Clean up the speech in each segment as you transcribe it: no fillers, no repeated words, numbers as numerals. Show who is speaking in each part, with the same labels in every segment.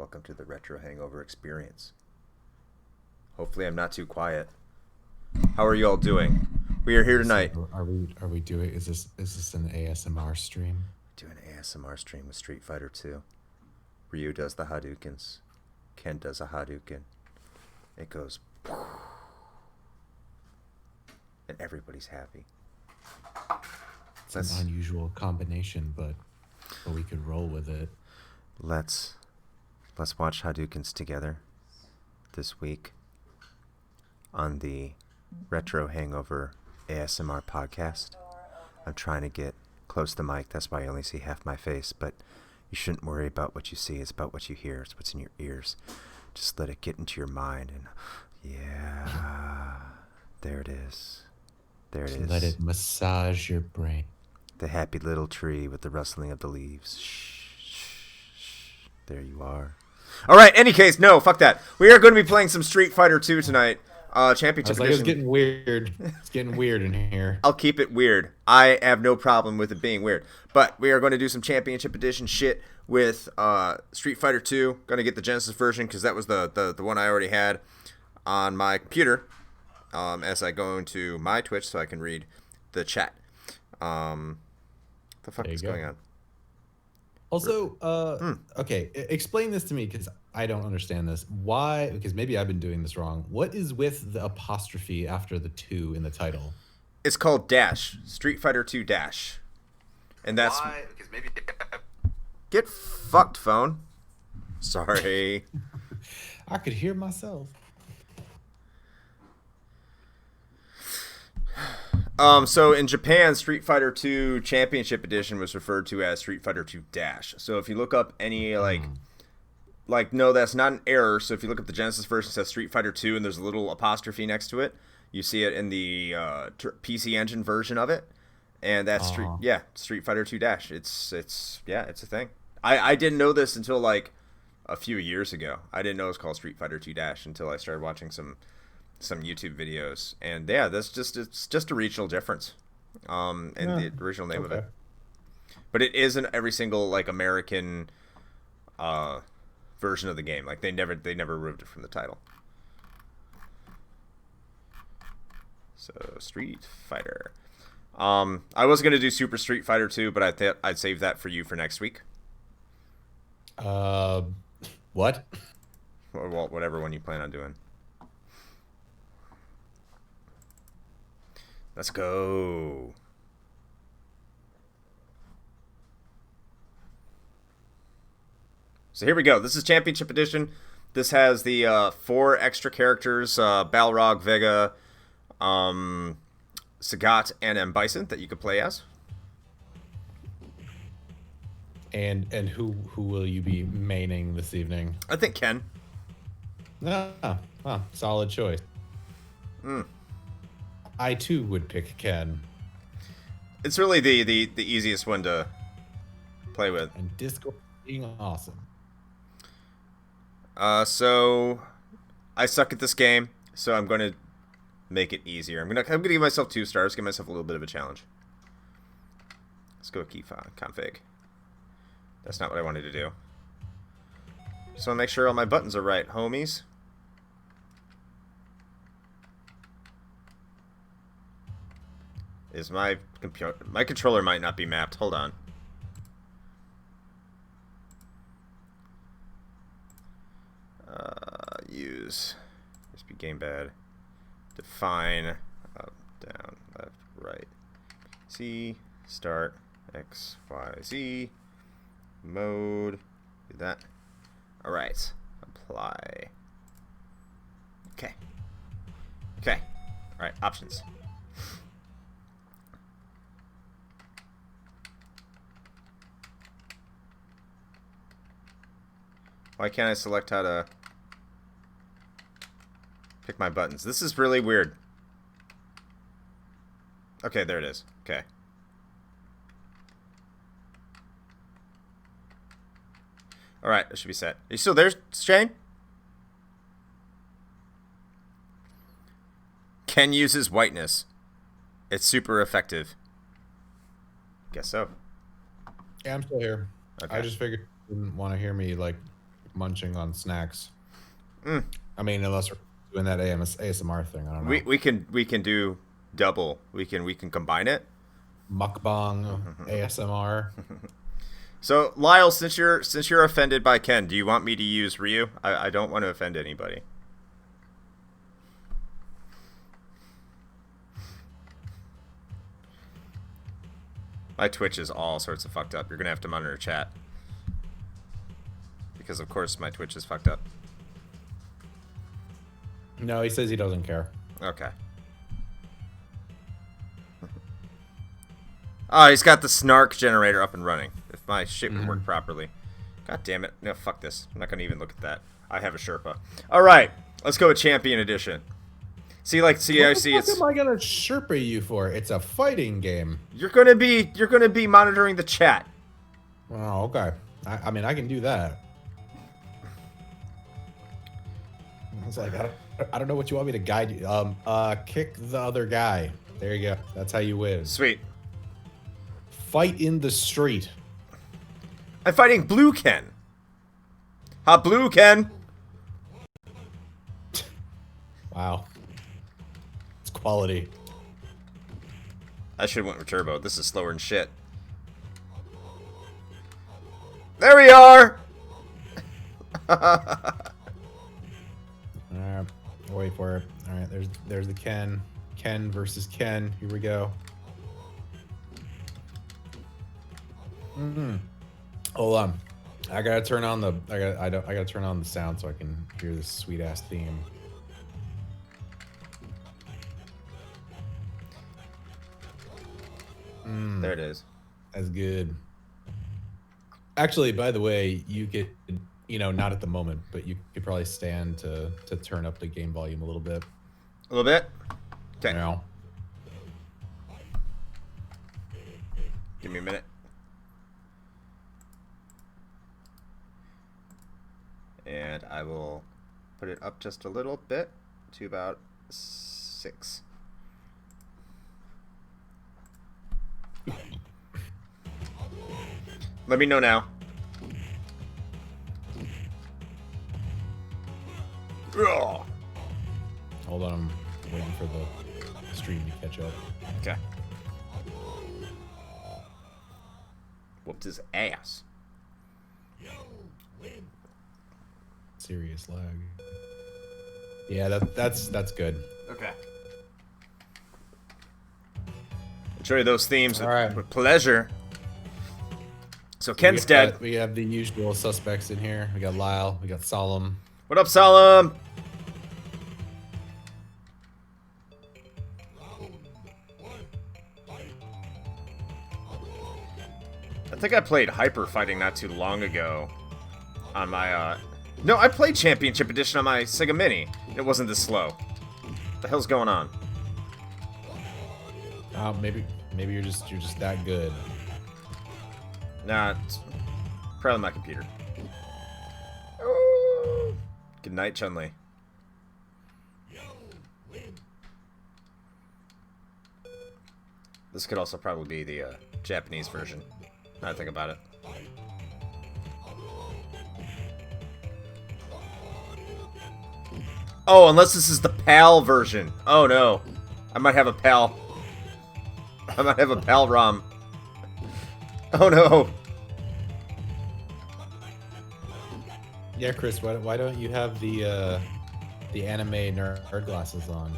Speaker 1: Welcome to the Retro Hangover experience. Hopefully I'm not too quiet. How are you all doing? We are here tonight.
Speaker 2: So are we doing is this an ASMR stream?
Speaker 1: Doing an ASMR stream with Street Fighter 2. Ryu does the Hadoukens. Ken does a Hadouken. It goes and everybody's happy.
Speaker 2: It's an unusual combination, but we could roll with it.
Speaker 1: Let's watch Hadoukens together this week on the Retro Hangover ASMR podcast. I'm trying to get close to the mic, that's why I only see half my face, but you shouldn't worry about what you see, it's about what you hear, it's what's in your ears. Just let it get into your mind and yeah, there it is. There it is.
Speaker 2: Let it massage your brain.
Speaker 1: The happy little tree with the rustling of the leaves. Shh, shh, shh. There you are. All right, any case, no, fuck that. We are going to be playing some Street Fighter 2 tonight. Championship edition.
Speaker 2: It's getting weird. It's getting weird in here.
Speaker 1: I'll keep it weird. I have no problem with it being weird. But we are going to do some championship edition shit with Street Fighter 2. Going to get the Genesis version because that was the one I already had on my computer. As I go into my Twitch so I can read the chat. The fuck is going on?
Speaker 2: Also, okay, explain this to me because I don't understand this. Why? Because maybe I've been doing this wrong. What is with the apostrophe after the 2 in the title?
Speaker 1: It's called Dash. Street Fighter 2 Dash. And that's... Why? Because maybe... Get fucked, phone. Sorry.
Speaker 2: I could hear myself.
Speaker 1: So in Japan, Street Fighter 2 Championship Edition was referred to as Street Fighter 2 Dash. So if you look up any, no, that's not an error. So if you look up the Genesis version, it says Street Fighter 2, and there's a little apostrophe next to it. You see it in the PC Engine version of it. And that's Street Fighter 2 Dash. It's a thing. I didn't know this until, a few years ago. I didn't know it was called Street Fighter 2 Dash until I started watching some YouTube videos, and yeah, it's just a regional difference, in the original name of it. But it isn't every single American version of the game. They never removed it from the title. So Street Fighter. I was gonna do Super Street Fighter 2, but I thought I'd save that for you for next week.
Speaker 2: What?
Speaker 1: Well, whatever one you plan on doing. Let's go. So here we go. This is Championship Edition. This has the 4 extra characters, Balrog, Vega, Sagat, and M. Bison that you could play as.
Speaker 2: And who will you be maining this evening?
Speaker 1: I think Ken.
Speaker 2: Solid choice. I too would pick Ken.
Speaker 1: It's really the easiest one to play with.
Speaker 2: And Discord being awesome.
Speaker 1: So I suck at this game, so I'm going to make it easier. I'm gonna give myself 2 stars, give myself a little bit of a challenge. Let's go key config. That's not what I wanted to do. Just want to make sure all my buttons are right, homies. Is my computer... My controller might not be mapped. Hold on. Use... USB gamepad. Define. Up, down, left, right. C. Start. X, Y, Z. Mode. Do that. Alright. Apply. Okay. Okay. Alright, options. Why can't I select how to pick my buttons? This is really weird. Okay, there it is. Okay. Alright, that should be set. Are you still there, Shane? Ken uses whiteness. It's super effective. Guess so.
Speaker 2: Yeah, I'm still here. Okay. I just figured you didn't want to hear me munching on snacks.
Speaker 1: Mm.
Speaker 2: I mean, unless we're doing that ASMR thing. I don't know.
Speaker 1: We can do double. We can combine it.
Speaker 2: Mukbang ASMR.
Speaker 1: So Lyle, since you're offended by Ken, do you want me to use Ryu? I don't want to offend anybody. My Twitch is all sorts of fucked up. You're gonna have to monitor chat. Because of course my Twitch is fucked up.
Speaker 2: No, he says he doesn't care.
Speaker 1: Okay. Oh, he's got the snark generator up and running. If my shit would work properly. God damn it. No, fuck this. I'm not gonna even look at that. I have a Sherpa. Alright, let's go with Champion Edition. See, like, see, I see.
Speaker 2: What am I gonna Sherpa you for? It's a fighting game.
Speaker 1: You're gonna be monitoring the chat.
Speaker 2: Oh, okay. I mean, I can do that. I was like, I don't know what you want me to guide you. Kick the other guy. There you go. That's how you win.
Speaker 1: Sweet.
Speaker 2: Fight in the street.
Speaker 1: I'm fighting Blue Ken. Ha, Blue Ken.
Speaker 2: Wow. It's quality.
Speaker 1: I should have went with Turbo. This is slower than shit. There we are.
Speaker 2: Wait for it. All right, there's the Ken. Ken versus Ken. Here we go. Hold on. I gotta turn on the I gotta turn on the sound so I can hear this sweet ass theme.
Speaker 1: There it is.
Speaker 2: That's good. Actually, by the way, you could, not at the moment, but you could probably stand to turn up the game volume a little bit.
Speaker 1: A little bit? Okay.
Speaker 2: Now.
Speaker 1: Give me a minute. And I will put it up just a little bit to about 6. Let me know now. Ugh.
Speaker 2: Hold on, I'm waiting for the stream to catch up.
Speaker 1: Okay. Whooped his ass.
Speaker 2: Serious lag. Yeah, that's good.
Speaker 1: Okay. Enjoy those themes with pleasure. So Ken's dead.
Speaker 2: We have the usual suspects in here. We got Lyle. We got Solemn.
Speaker 1: What up, Solemn? I think I played Hyper Fighting not too long ago on my, No, I played Championship Edition on my Sega Mini. It wasn't this slow. What the hell's going on?
Speaker 2: Maybe you're just that good.
Speaker 1: Nah, it's probably my computer. Oh. Good night, Chun-Li. This could also probably be the Japanese version. Now I think about it. Oh, unless this is the PAL version. Oh no. I might have a PAL. I might have a PAL ROM. Oh no.
Speaker 2: Yeah, Chris, why don't you have the anime nerd glasses on?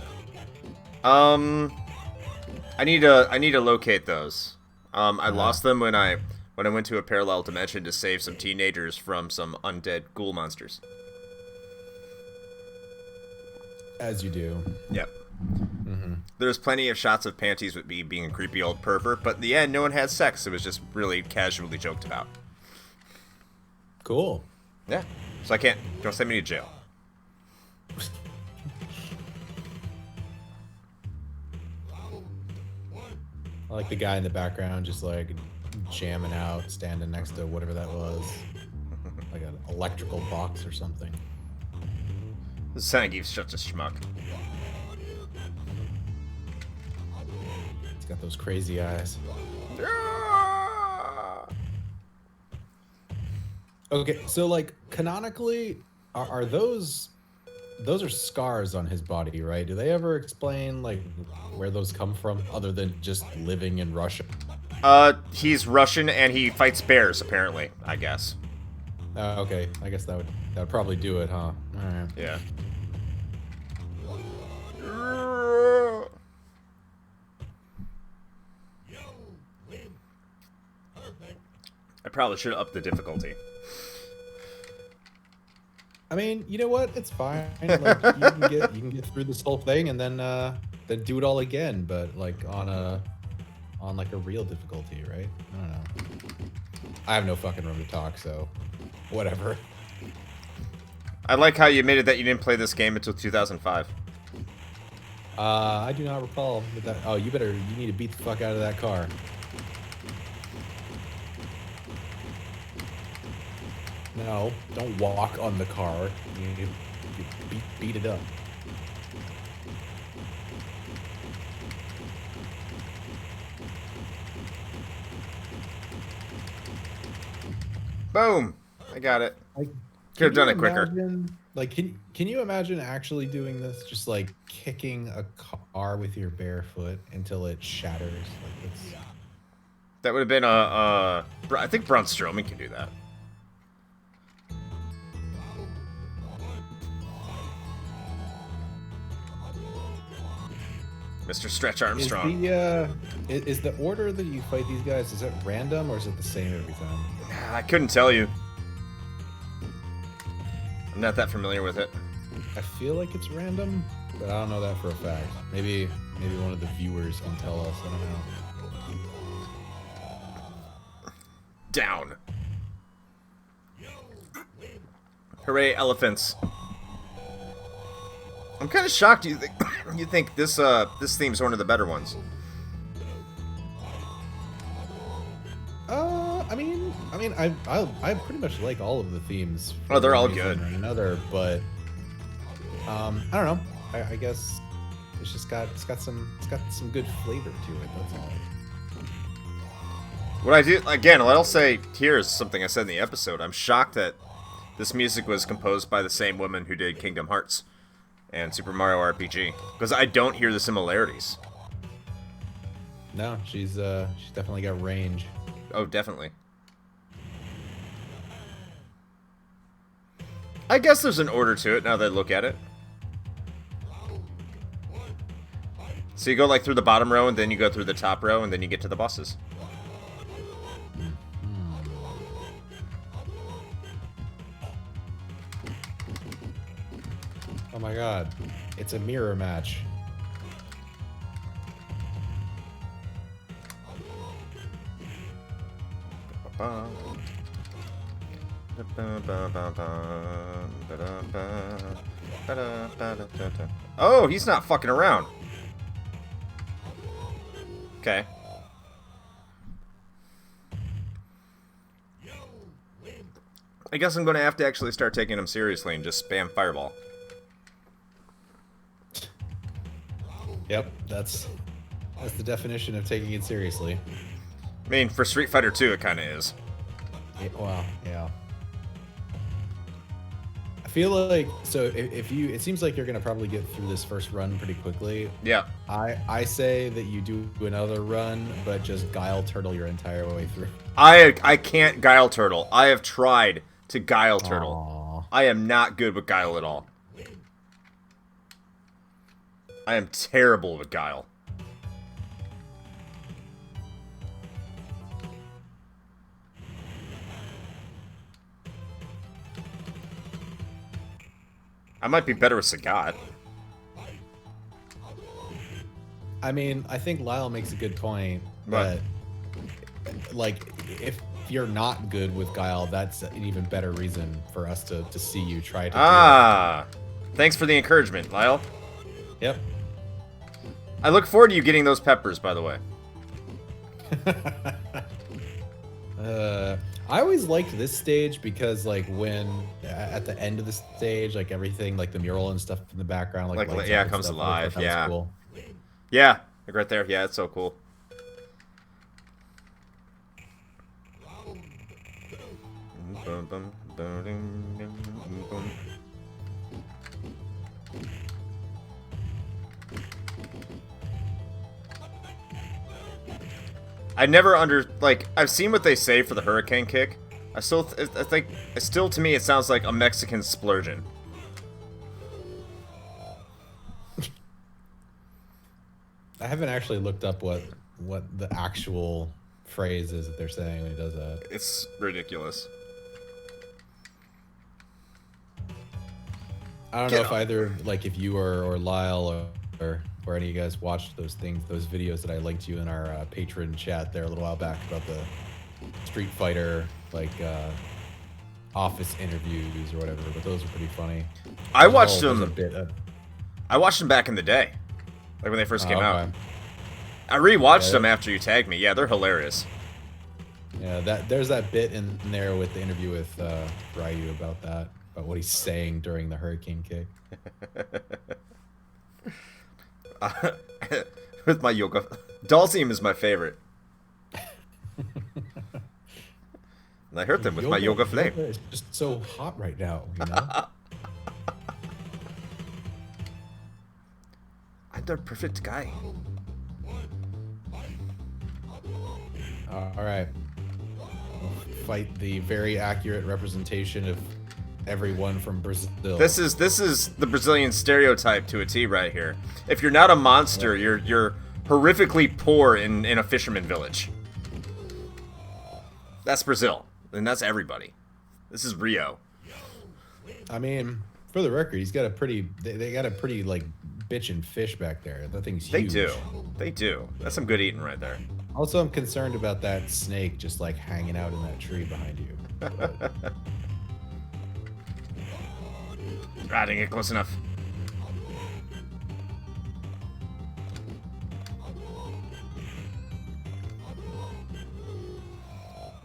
Speaker 1: I need to locate those. I lost them when I went to a parallel dimension to save some teenagers from some undead ghoul monsters.
Speaker 2: As you do.
Speaker 1: Yep. There's plenty of shots of panties with me being a creepy old pervert, but in the end, no one had sex. It was just really casually joked about.
Speaker 2: Cool.
Speaker 1: Yeah. So I can't. Don't send me to jail.
Speaker 2: I like the guy in the background just like jamming out, standing next to whatever that was. Like an electrical box or something.
Speaker 1: Zangief's such a schmuck.
Speaker 2: He's got those crazy eyes. Okay, so like canonically, are those are scars on his body, right? Do they ever explain like where those come from, other than just living in Russia?
Speaker 1: He's Russian and he fights bears, apparently, I guess.
Speaker 2: Okay, I guess that would probably do it, huh? All right.
Speaker 1: Yeah. I probably should have upped the difficulty.
Speaker 2: I mean, you know what? It's fine. Like you can get through this whole thing and then do it all again, but like on like a real difficulty, right? I don't know. I have no fucking room to talk, so whatever.
Speaker 1: I like how you admitted that you didn't play this game until 2005.
Speaker 2: I do not recall that. Oh, you need to beat the fuck out of that car. No, don't walk on the car. You beat it up.
Speaker 1: Boom! I got it.
Speaker 2: Like,
Speaker 1: could have done it quicker.
Speaker 2: Like, can you imagine actually doing this? Just like kicking a car with your bare foot until it shatters. Like it's...
Speaker 1: That would have been I think Braun Strowman can do that. Mr. Stretch Armstrong.
Speaker 2: Is the order that you fight these guys, is it random or is it the same every time?
Speaker 1: I couldn't tell you. I'm not that familiar with it.
Speaker 2: I feel like it's random, but I don't know that for a fact. Maybe one of the viewers can tell us. I don't know.
Speaker 1: Down. Hooray, elephants. I'm kind of shocked you think this theme's one of the better ones.
Speaker 2: I pretty much like all of the themes.
Speaker 1: Oh, they're all good.
Speaker 2: Or another, but I don't know. I guess it's got some good flavor to it. That's all.
Speaker 1: What I do again, what I'll say here is something I said in the episode. I'm shocked that this music was composed by the same woman who did Kingdom Hearts and Super Mario RPG, because I don't hear the similarities.
Speaker 2: No, she's definitely got range.
Speaker 1: Oh, definitely. I guess there's an order to it now that I look at it. So you go like through the bottom row, and then you go through the top row, and then you get to the bosses.
Speaker 2: Oh my god, it's a mirror match.
Speaker 1: Oh, he's not fucking around. Okay. I guess I'm going to have to actually start taking him seriously and just spam Fireball.
Speaker 2: Yep, that's the definition of taking it seriously.
Speaker 1: I mean, for Street Fighter 2, it kind of is.
Speaker 2: Yeah, well, yeah. I feel like, so if you, it seems like you're gonna probably get through this first run pretty quickly.
Speaker 1: Yeah.
Speaker 2: I say that you do another run, but just Guile Turtle your entire way through.
Speaker 1: I can't Guile Turtle. I have tried to Guile Turtle.
Speaker 2: Aww.
Speaker 1: I am not good with Guile at all. I am terrible with Guile. I might be better with Sagat.
Speaker 2: I mean, I think Lyle makes a good point, but like, if you're not good with Guile, that's an even better reason for us to see you try to do it.
Speaker 1: Thanks for the encouragement, Lyle.
Speaker 2: Yep.
Speaker 1: I look forward to you getting those peppers, by the way.
Speaker 2: I always liked this stage because, like, when at the end of the stage, like everything, like the mural and stuff in the background, like
Speaker 1: yeah, it comes alive.
Speaker 2: That
Speaker 1: Yeah,
Speaker 2: was cool.
Speaker 1: Yeah, like right there. Yeah, it's so cool. I never I've seen what they say for the hurricane kick. I think to me it sounds like a Mexican splurging.
Speaker 2: I haven't actually looked up what the actual phrase is that they're saying when he does that.
Speaker 1: It's ridiculous.
Speaker 2: I don't know if either, like, if you or Lyle or any of you guys watched those videos that I linked you in our patron chat there a little while back about the Street Fighter, like, office interviews or whatever, but those are pretty funny.
Speaker 1: I watched them back in the day, like when they first came out. I rewatched them after you tagged me. Yeah, they're hilarious.
Speaker 2: Yeah, there's that bit in there with the interview with Ryu about what he's saying during the hurricane kick.
Speaker 1: With my yoga, Dalsim is my favorite. And I hurt them with my yoga flame.
Speaker 2: It's just so hot right now, you know.
Speaker 1: I'm the perfect guy.
Speaker 2: All right. Fight the very accurate representation of everyone from Brazil.
Speaker 1: This is the Brazilian stereotype to a T right here. If you're not a monster, you're horrifically poor in a fisherman village. That's Brazil, and that's everybody. This is Rio.
Speaker 2: I mean, for the record, he's got a pretty. They got a pretty like bitchin' fish back there. That thing's huge.
Speaker 1: They do. That's some good eating right there.
Speaker 2: Also, I'm concerned about that snake just like hanging out in that tree behind you.
Speaker 1: I didn't get close enough.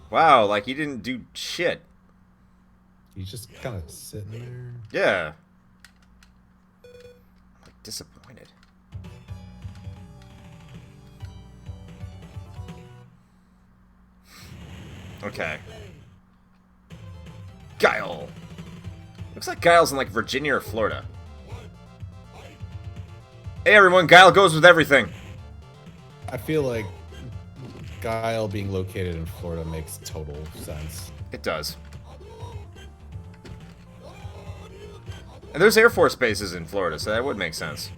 Speaker 1: Wow, like he didn't do shit.
Speaker 2: He's just kind of sitting there.
Speaker 1: Yeah. I'm like disappointed. Okay. Guile. Looks like Guile's in like Virginia or Florida. Hey everyone, Guile goes with everything.
Speaker 2: I feel like Guile being located in Florida makes total sense.
Speaker 1: It does. And there's Air Force bases in Florida, so that would make sense.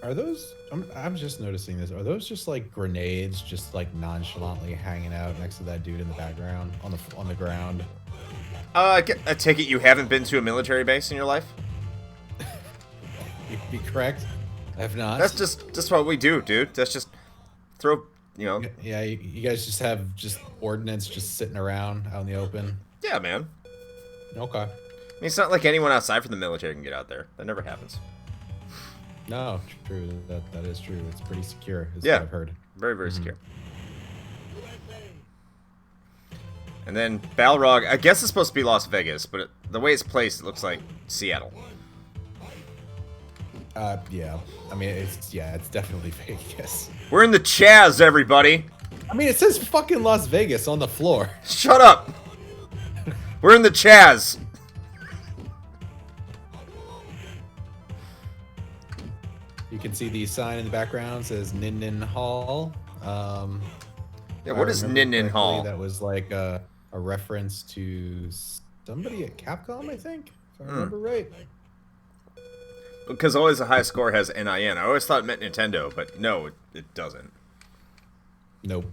Speaker 2: Are those? I'm just noticing this. Are those just like grenades, just like nonchalantly hanging out next to that dude in the background on the ground?
Speaker 1: I take it you haven't been to a military base in your life?
Speaker 2: You'd be correct. I have not.
Speaker 1: That's just what we do, dude. That's just throw, you know.
Speaker 2: Yeah, you guys just have ordnance just sitting around out in the open.
Speaker 1: Yeah, man.
Speaker 2: Okay.
Speaker 1: I mean, it's not like anyone outside from the military can get out there. That never happens.
Speaker 2: No, true. That is true. It's pretty secure, is
Speaker 1: what
Speaker 2: I've heard.
Speaker 1: Very, very secure. And then Balrog, I guess it's supposed to be Las Vegas, but the way it's placed, it looks like Seattle.
Speaker 2: Yeah. I mean, it's definitely Vegas.
Speaker 1: We're in the Chaz, everybody.
Speaker 2: I mean, it says fucking Las Vegas on the floor.
Speaker 1: Shut up. We're in the Chaz.
Speaker 2: You can see the sign in the background says Nin Nin Hall.
Speaker 1: Yeah, what is Nin Nin Hall?
Speaker 2: That was like a reference to somebody at Capcom, I think, if I remember right.
Speaker 1: Because always a high score has NIN. I always thought it meant Nintendo, but no, it doesn't.
Speaker 2: Nope.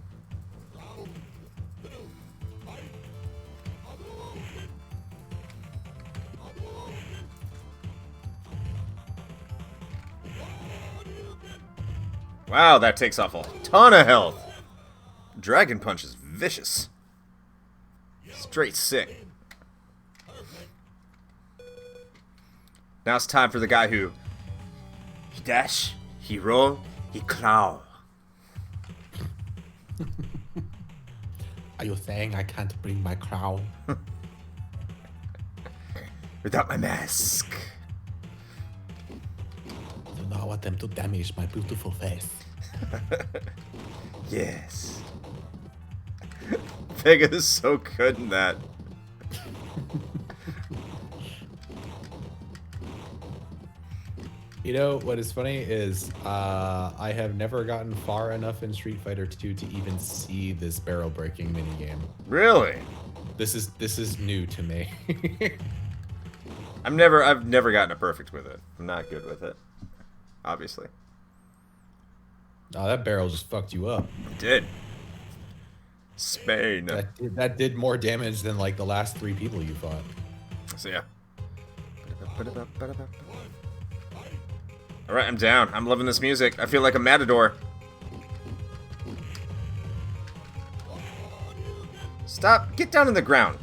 Speaker 1: Wow, that takes off a ton of health. Dragon Punch is vicious. Straight sick. Now it's time for the guy who... He dash, he roll, he claw.
Speaker 2: Are you saying I can't bring my crown?
Speaker 1: Without my mask.
Speaker 2: don't want them to damage my beautiful face.
Speaker 1: Yes. Vega is so good in that.
Speaker 2: You know what is funny is I have never gotten far enough in Street Fighter 2 to even see this barrel breaking minigame.
Speaker 1: Really?
Speaker 2: This is new to me.
Speaker 1: I've never gotten a perfect with it. I'm not good with it. Obviously.
Speaker 2: Oh, that barrel just fucked you up.
Speaker 1: It did. Spain.
Speaker 2: That did more damage than like the last 3 people you fought.
Speaker 1: So yeah. Alright, I'm down. I'm loving this music. I feel like a matador. Stop. Get down on the ground.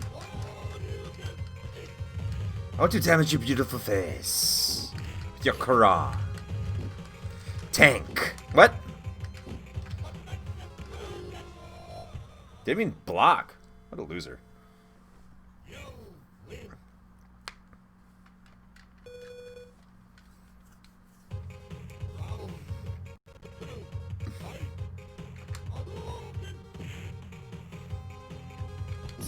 Speaker 1: I want to damage your beautiful face. With your kara. Tank. What? Didn't mean block. What a loser.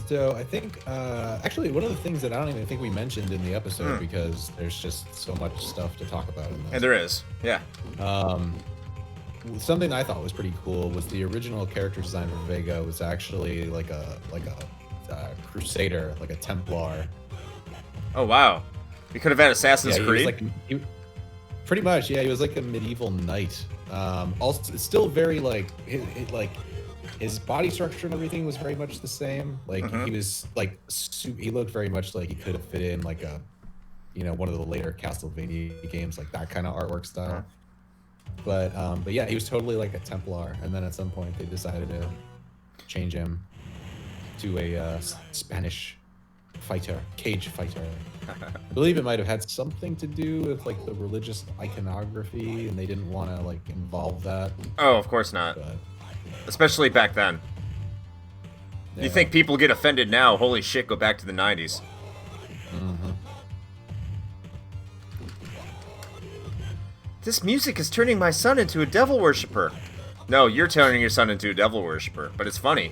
Speaker 2: So I think, actually, one of the things that I don't even think we mentioned in the episode because there's just so much stuff to talk about in this.
Speaker 1: And there is, yeah.
Speaker 2: Something I thought was pretty cool was the original character design for Vega was actually like a Crusader, like a Templar.
Speaker 1: Oh wow, we could have had Assassin's Creed.
Speaker 2: Pretty much, yeah. He was like a medieval knight. Also, it's still very like his body structure and everything was very much the same. Like he was like he looked very much like he could have fit in like a, one of the later Castlevania games, like that kind of artwork style. But yeah, he was totally like a Templar, and then at some point they decided to change him to a Spanish fighter, cage fighter. I believe it might have had something to do with like the religious iconography, and they didn't want to like involve that.
Speaker 1: Oh, of course not.
Speaker 2: But,
Speaker 1: especially back then.
Speaker 2: yeah.
Speaker 1: You think people get offended now? Holy shit, go back to the 90s. This music is turning my son into a devil worshipper. No, you're turning your son into a devil worshipper, but it's funny.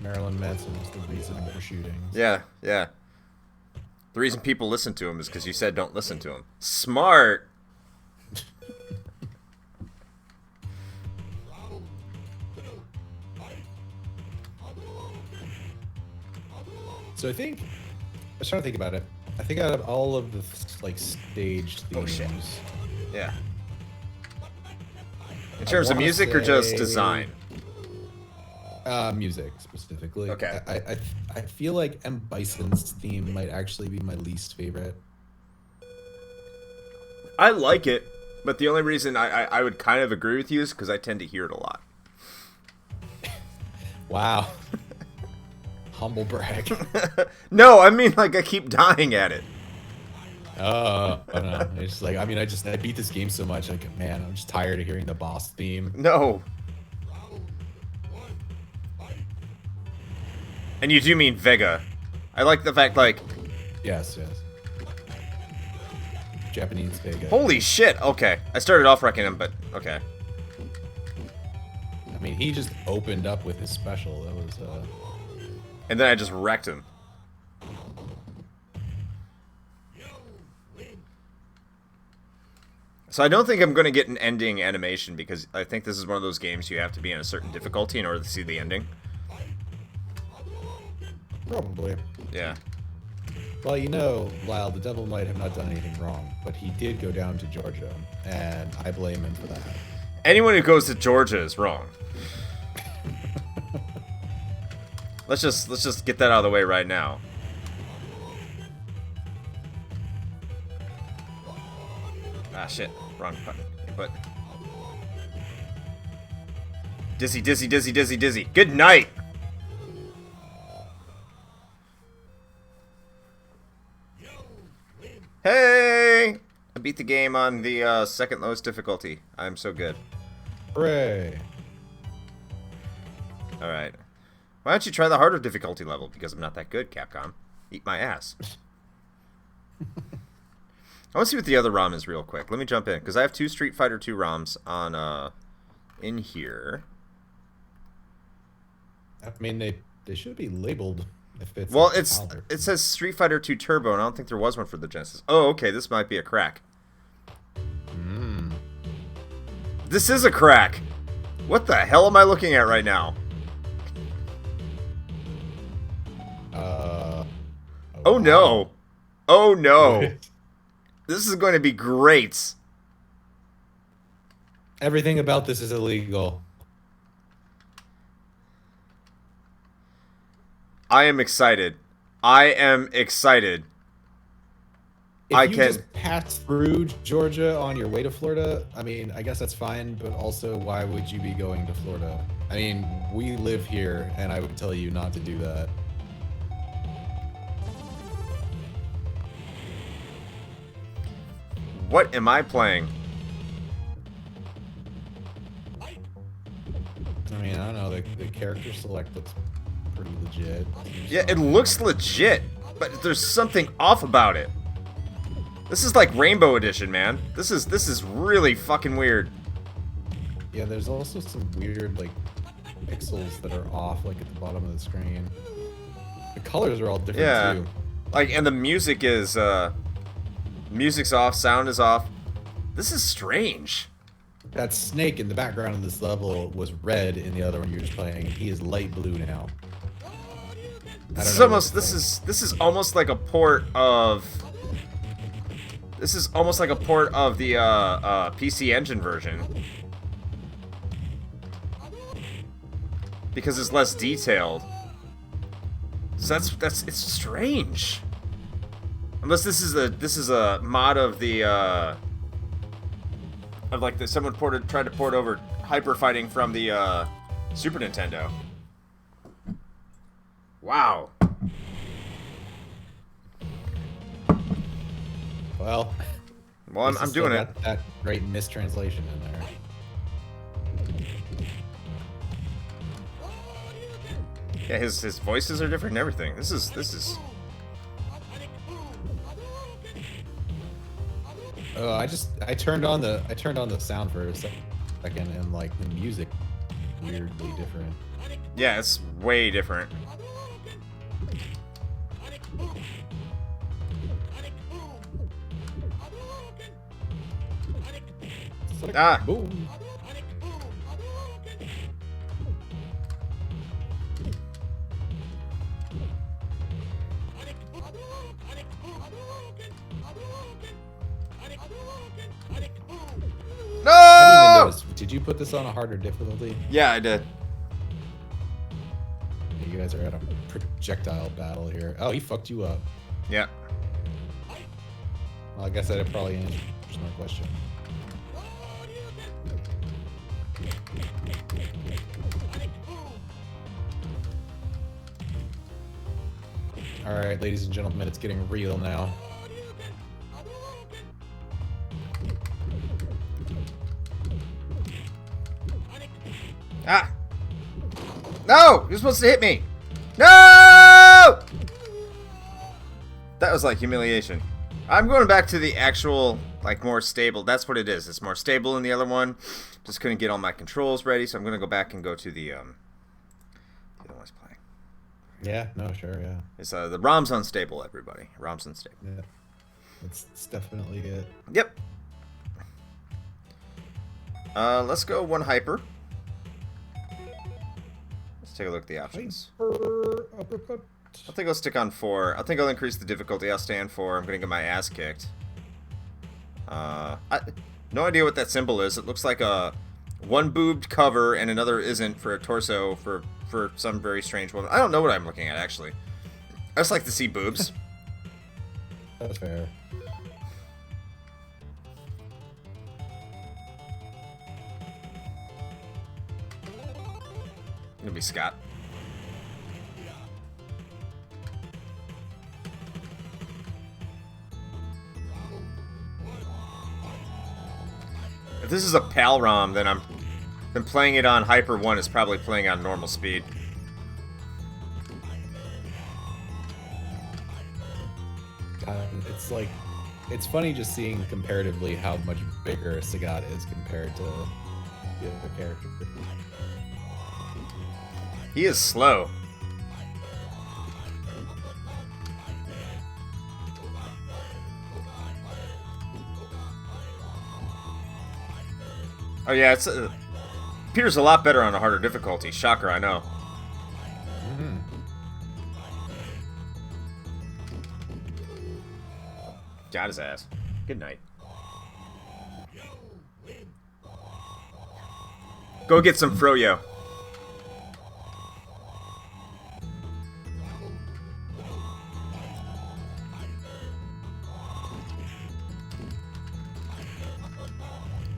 Speaker 2: Marilyn Manson was the reason for shootings.
Speaker 1: Yeah, yeah. The reason people listen to him is because you said don't listen to him. Smart!
Speaker 2: So I was trying to think about it. I think out of all of the like staged themes,
Speaker 1: yeah. In terms of music or just design?
Speaker 2: Music specifically.
Speaker 1: Okay.
Speaker 2: I feel like M. Bison's theme might actually be my least favorite.
Speaker 1: I like it, but the only reason I would kind of agree with you is because I tend to hear it a lot.
Speaker 2: Wow. Humble brag.
Speaker 1: No, I mean, like, I keep dying at it.
Speaker 2: I don't know. It's just like, I beat this game so much, like, man, I'm just tired of hearing the boss theme.
Speaker 1: No. And you do mean Vega. I like the fact, like...
Speaker 2: Yes. Japanese Vega.
Speaker 1: Holy shit, okay. I started off wrecking him, but okay.
Speaker 2: I mean, he just opened up with his special. That was,
Speaker 1: And then I just wrecked him. So I don't think I'm going to get an ending animation because I think this is one of those games you have to be in a certain difficulty in order to see the ending.
Speaker 2: Probably.
Speaker 1: Yeah.
Speaker 2: Well, Lyle, the devil might have not done anything wrong, but he did go down to Georgia, and I blame him for that.
Speaker 1: Anyone who goes to Georgia is wrong. Let's just get that out of the way right now. Ah, shit. Wrong button. But dizzy. Good night. Hey! I beat the game on the second lowest difficulty. I'm so good.
Speaker 2: Hooray!
Speaker 1: All right. Why don't you try the harder difficulty level? Because I'm not that good, Capcom. Eat my ass. I want to see what the other ROM is real quick. Let me jump in because I have 2 Street Fighter 2 ROMs on in here.
Speaker 2: I mean, they should be labeled if it's.
Speaker 1: Well, it says Street Fighter 2 Turbo, and I don't think there was one for the Genesis. Oh, okay, this might be a crack. This is a crack. What the hell am I looking at right now? Oh no! Oh no! This is going to be great.
Speaker 2: Everything about this is illegal.
Speaker 1: I am excited. I am excited.
Speaker 2: If you just pass through Georgia on your way to Florida, I mean, I guess that's fine, but also, why would you be going to Florida? I mean, we live here, and I would tell you not to do that.
Speaker 1: What am I playing?
Speaker 2: I mean, I don't know, the character select looks pretty legit.
Speaker 1: Yeah, it looks legit, but there's something off about it. This is like Rainbow Edition, man. This is really fucking weird.
Speaker 2: Yeah, there's also some weird like pixels that are off, like at the bottom of the screen. The colors are all different too.
Speaker 1: Like, and the music is music's off, sound is off. This is strange.
Speaker 2: That snake in the background of this level was red in the other one you were just playing. He is light blue now.
Speaker 1: This is almost like a port of. This is almost like a port of the PC Engine version. Because it's less detailed. So it's strange. Unless this is a mod of the someone tried to port over Hyper Fighting from the Super Nintendo. Wow.
Speaker 2: Well,
Speaker 1: I'm doing it.
Speaker 2: That great mistranslation in there.
Speaker 1: Yeah, his voices are different and everything. This is.
Speaker 2: I turned on the sound for a second, and like the music weirdly different.
Speaker 1: Yeah, it's way different. Ah!
Speaker 2: Boom.
Speaker 1: No!
Speaker 2: I didn't even notice. Did you put this on a harder difficulty?
Speaker 1: Yeah, I did.
Speaker 2: You guys are at a projectile battle here. Oh, he fucked you up.
Speaker 1: Yeah.
Speaker 2: Well, I guess that'd probably answer my question. Alright, ladies and gentlemen, it's getting real now.
Speaker 1: Ah! No! You're supposed to hit me! No! That was like humiliation. I'm going back to the actual, like, more stable. That's what it is. It's more stable than the other one. Just couldn't get all my controls ready, so I'm going to go back and go to the other one I was playing.
Speaker 2: Yeah, no, sure, yeah.
Speaker 1: It's the ROM's unstable, everybody. ROM's unstable.
Speaker 2: Yeah. It's definitely it.
Speaker 1: Yep. Let's go one hyper. Let's take a look at the options.
Speaker 2: Hyper uppercut.
Speaker 1: I think I'll stick on 4. I think I'll increase the difficulty. I'll stay on 4. I'm gonna get my ass kicked. No idea what that symbol is. It looks like a one-boobed cover and another isn't for a torso for some very strange woman. I don't know what I'm looking at, actually. I just like to see boobs.
Speaker 2: That's fair.
Speaker 1: It'll be Scott. If this is a PAL ROM, then playing it on Hyper 1 is probably playing on normal speed.
Speaker 2: It's like it's funny just seeing comparatively how much bigger Sagat is compared to the other character.
Speaker 1: He is slow. Oh yeah, it's appears a lot better on a harder difficulty. Shocker, I know.
Speaker 2: Mm-hmm.
Speaker 1: Got his ass. Good night. Go get some froyo.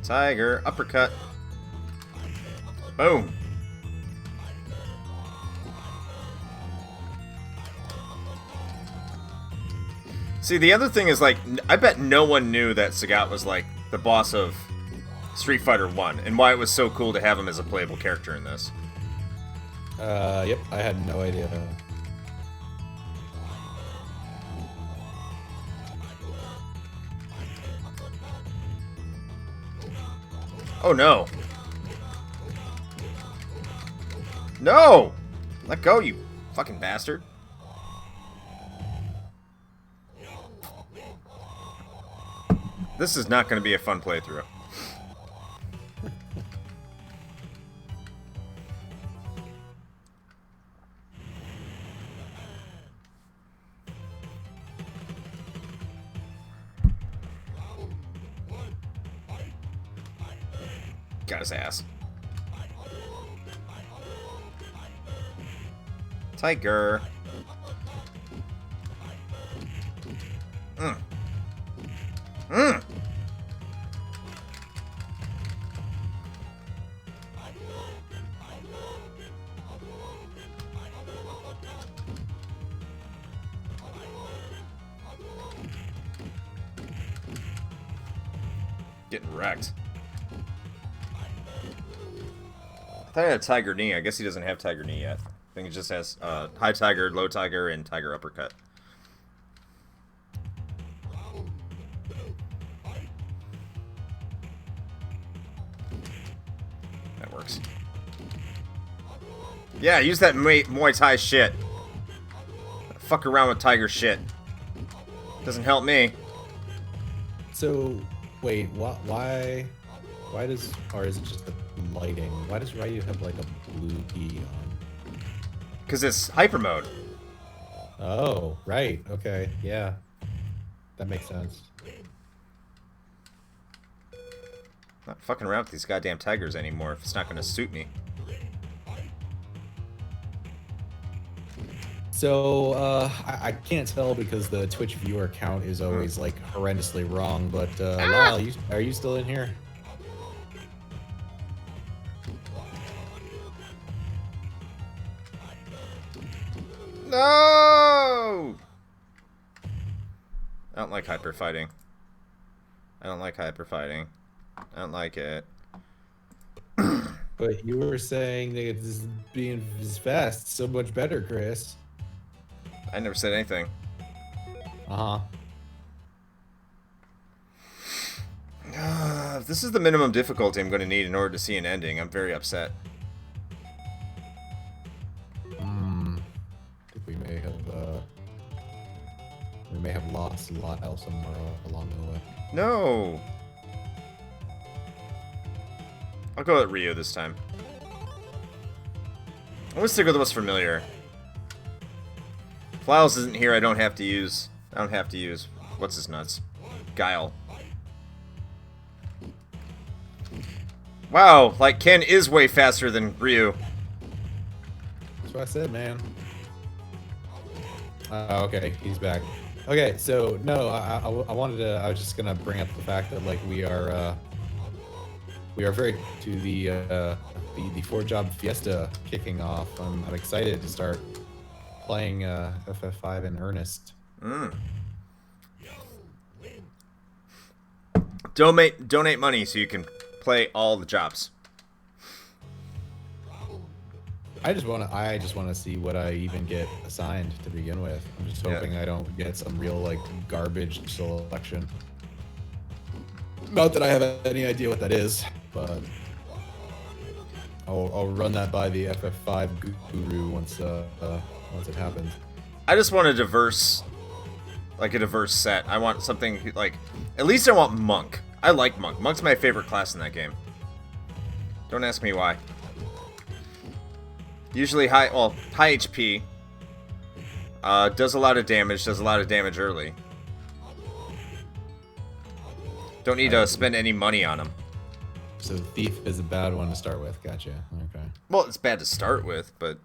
Speaker 1: Tiger, uppercut. Boom. See, the other thing is, like, I bet no one knew that Sagat was, like, the boss of Street Fighter 1, and why it was so cool to have him as a playable character in this.
Speaker 2: Yep, I had no idea.
Speaker 1: Oh, no. No! Let go, you fucking bastard. This is not going to be a fun playthrough. Got his ass. Tiger. Getting wrecked. I thought he had Tiger Knee. I guess he doesn't have Tiger Knee yet. I think it just has High Tiger, Low Tiger, and Tiger Uppercut. That works. Yeah, use that Muay Thai shit. Fuck around with Tiger shit. Doesn't help me.
Speaker 2: So, wait, why does, or is it just the lighting? Why does Ryu have like a blue key on?
Speaker 1: Because it's hyper mode.
Speaker 2: Oh, right. Okay, yeah. That makes sense.
Speaker 1: Not fucking around with these goddamn tigers anymore if it's not going to suit me.
Speaker 2: So, I can't tell because the Twitch viewer count is always, like, horrendously wrong, but, Lyle, are you still in here?
Speaker 1: No! I don't like hyper fighting. I don't like hyper fighting. I don't like it.
Speaker 2: But you were saying that it's being fast so much better, Chris.
Speaker 1: I never said anything.
Speaker 2: Uh-huh.
Speaker 1: This is the minimum difficulty I'm going to need in order to see an ending. I'm very upset.
Speaker 2: I think we may have lost Lyle somewhere along the way.
Speaker 1: No! I'll go with Ryu this time. I'm going to stick with what's familiar. Flyles isn't here, I don't have to use what's his nuts? Guile. Wow, like Ken is way faster than Ryu.
Speaker 2: That's what I said, man. Okay, he's back. Okay, so no, I wanted to. I was just gonna bring up the fact that like we are very to the 4-job fiesta kicking off. I'm excited to start playing FF5 in earnest.
Speaker 1: Donate money so you can play all the jobs.
Speaker 2: I just want to see what I even get assigned to begin with. I'm just hoping I don't get some real like garbage selection. Not that I have any idea what that is, but I'll run that by the FF5 guru once it happens.
Speaker 1: I just want a diverse set. I want something like, at least I want Monk. I like Monk. Monk's my favorite class in that game. Don't ask me why. Usually high HP. Does a lot of damage early. Don't need to spend any money on him.
Speaker 2: So Thief is a bad one to start with. Gotcha. Okay.
Speaker 1: Well, it's bad to start with, but...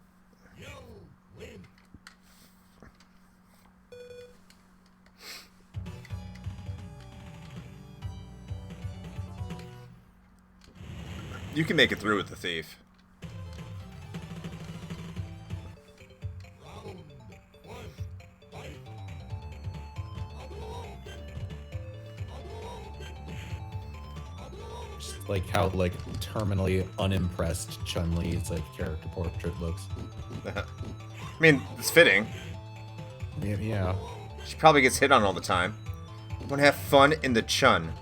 Speaker 1: You can make it through with the Thief.
Speaker 2: Just like how like terminally unimpressed Chun-Li's like character portrait looks.
Speaker 1: I mean, it's fitting.
Speaker 2: Yeah.
Speaker 1: She probably gets hit on all the time. Want to have fun in the Chun.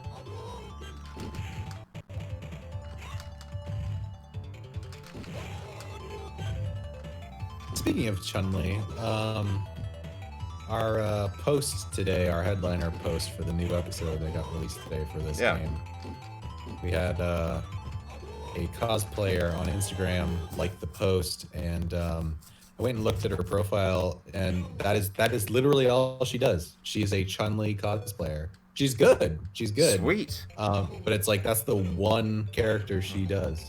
Speaker 2: Speaking of Chun-Li, our post today, our headliner post for the new episode that got released today for this game, we had a cosplayer on Instagram like the post, and I went and looked at her profile, and that is literally all she does. She's a Chun-Li cosplayer. She's good. She's good.
Speaker 1: Sweet.
Speaker 2: But it's like that's the one character she does.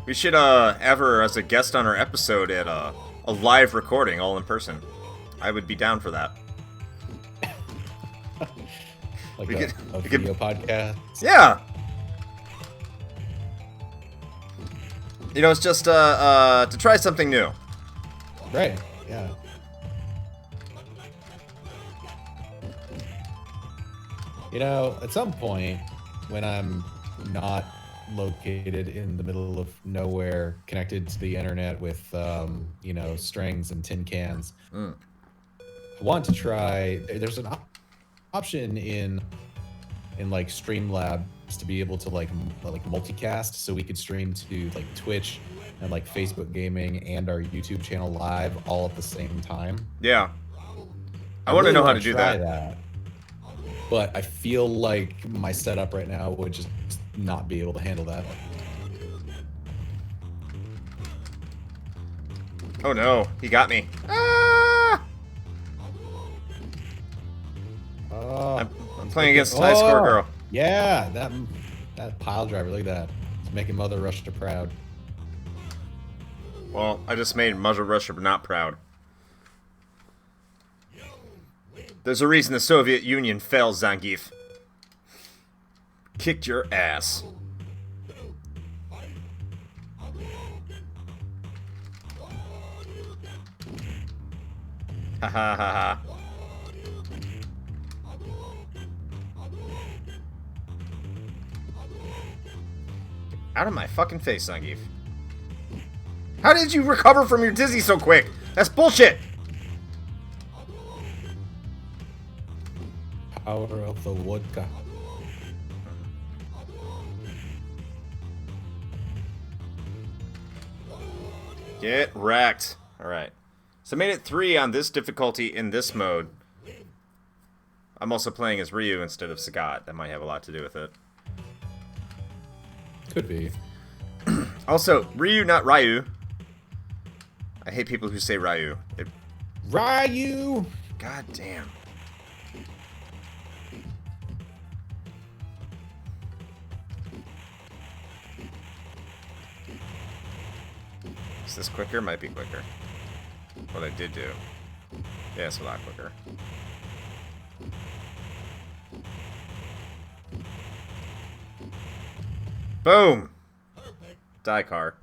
Speaker 1: We should have her as a guest on our episode at a live recording, all in person. I would be down for that.
Speaker 2: Like a video podcast.
Speaker 1: Yeah. You know, it's just to try something new.
Speaker 2: Right. Yeah. You know, at some point when I'm not located in the middle of nowhere, connected to the internet with, you know, strings and tin cans. I want to try. There's an option in like Streamlabs to be able to like multicast, so we could stream to like Twitch and like Facebook gaming and our YouTube channel live all at the same time.
Speaker 1: Yeah. I want to know how to do
Speaker 2: try
Speaker 1: that.
Speaker 2: But I feel like my setup right now would just not be able to handle that.
Speaker 1: Oh no, he got me. Ah! I'm playing against High Score Girl.
Speaker 2: Yeah, that pile driver, look at that. It's making Mother Russia proud.
Speaker 1: Well, I just made Mother Russia not proud. There's a reason the Soviet Union fell, Zangief. Kicked your ass. Ha ha ha ha. Out of my fucking face, Zangief. How did you recover from your dizzy so quick? That's bullshit!
Speaker 2: Power of the vodka.
Speaker 1: Get wrecked. Alright. So I made it 3 on this difficulty in this mode. I'm also playing as Ryu instead of Sagat. That might have a lot to do with it.
Speaker 2: Could be.
Speaker 1: Also, Ryu, not Ryu. I hate people who say Ryu.
Speaker 2: Ryu!
Speaker 1: God damn. Is this quicker? Might be quicker. What I did do. Yeah, it's a lot quicker. Boom! Die car.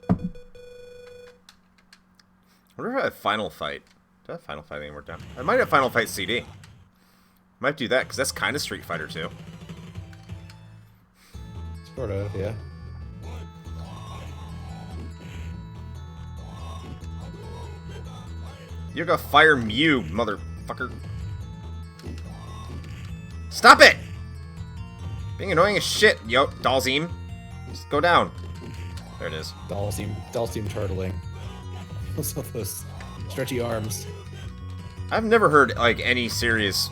Speaker 1: I wonder if I have Final Fight. Do I have Final Fight anywhere down? I might have Final Fight CD. Might do that, because that's kind of Street Fighter 2.
Speaker 2: Sort of, yeah.
Speaker 1: You're gonna fire Mew, motherfucker. Stop it! Being annoying as shit, yo, Dalzim. Just go down. There it is.
Speaker 2: Dalzim turtling. Those stretchy arms.
Speaker 1: I've never heard, like, any serious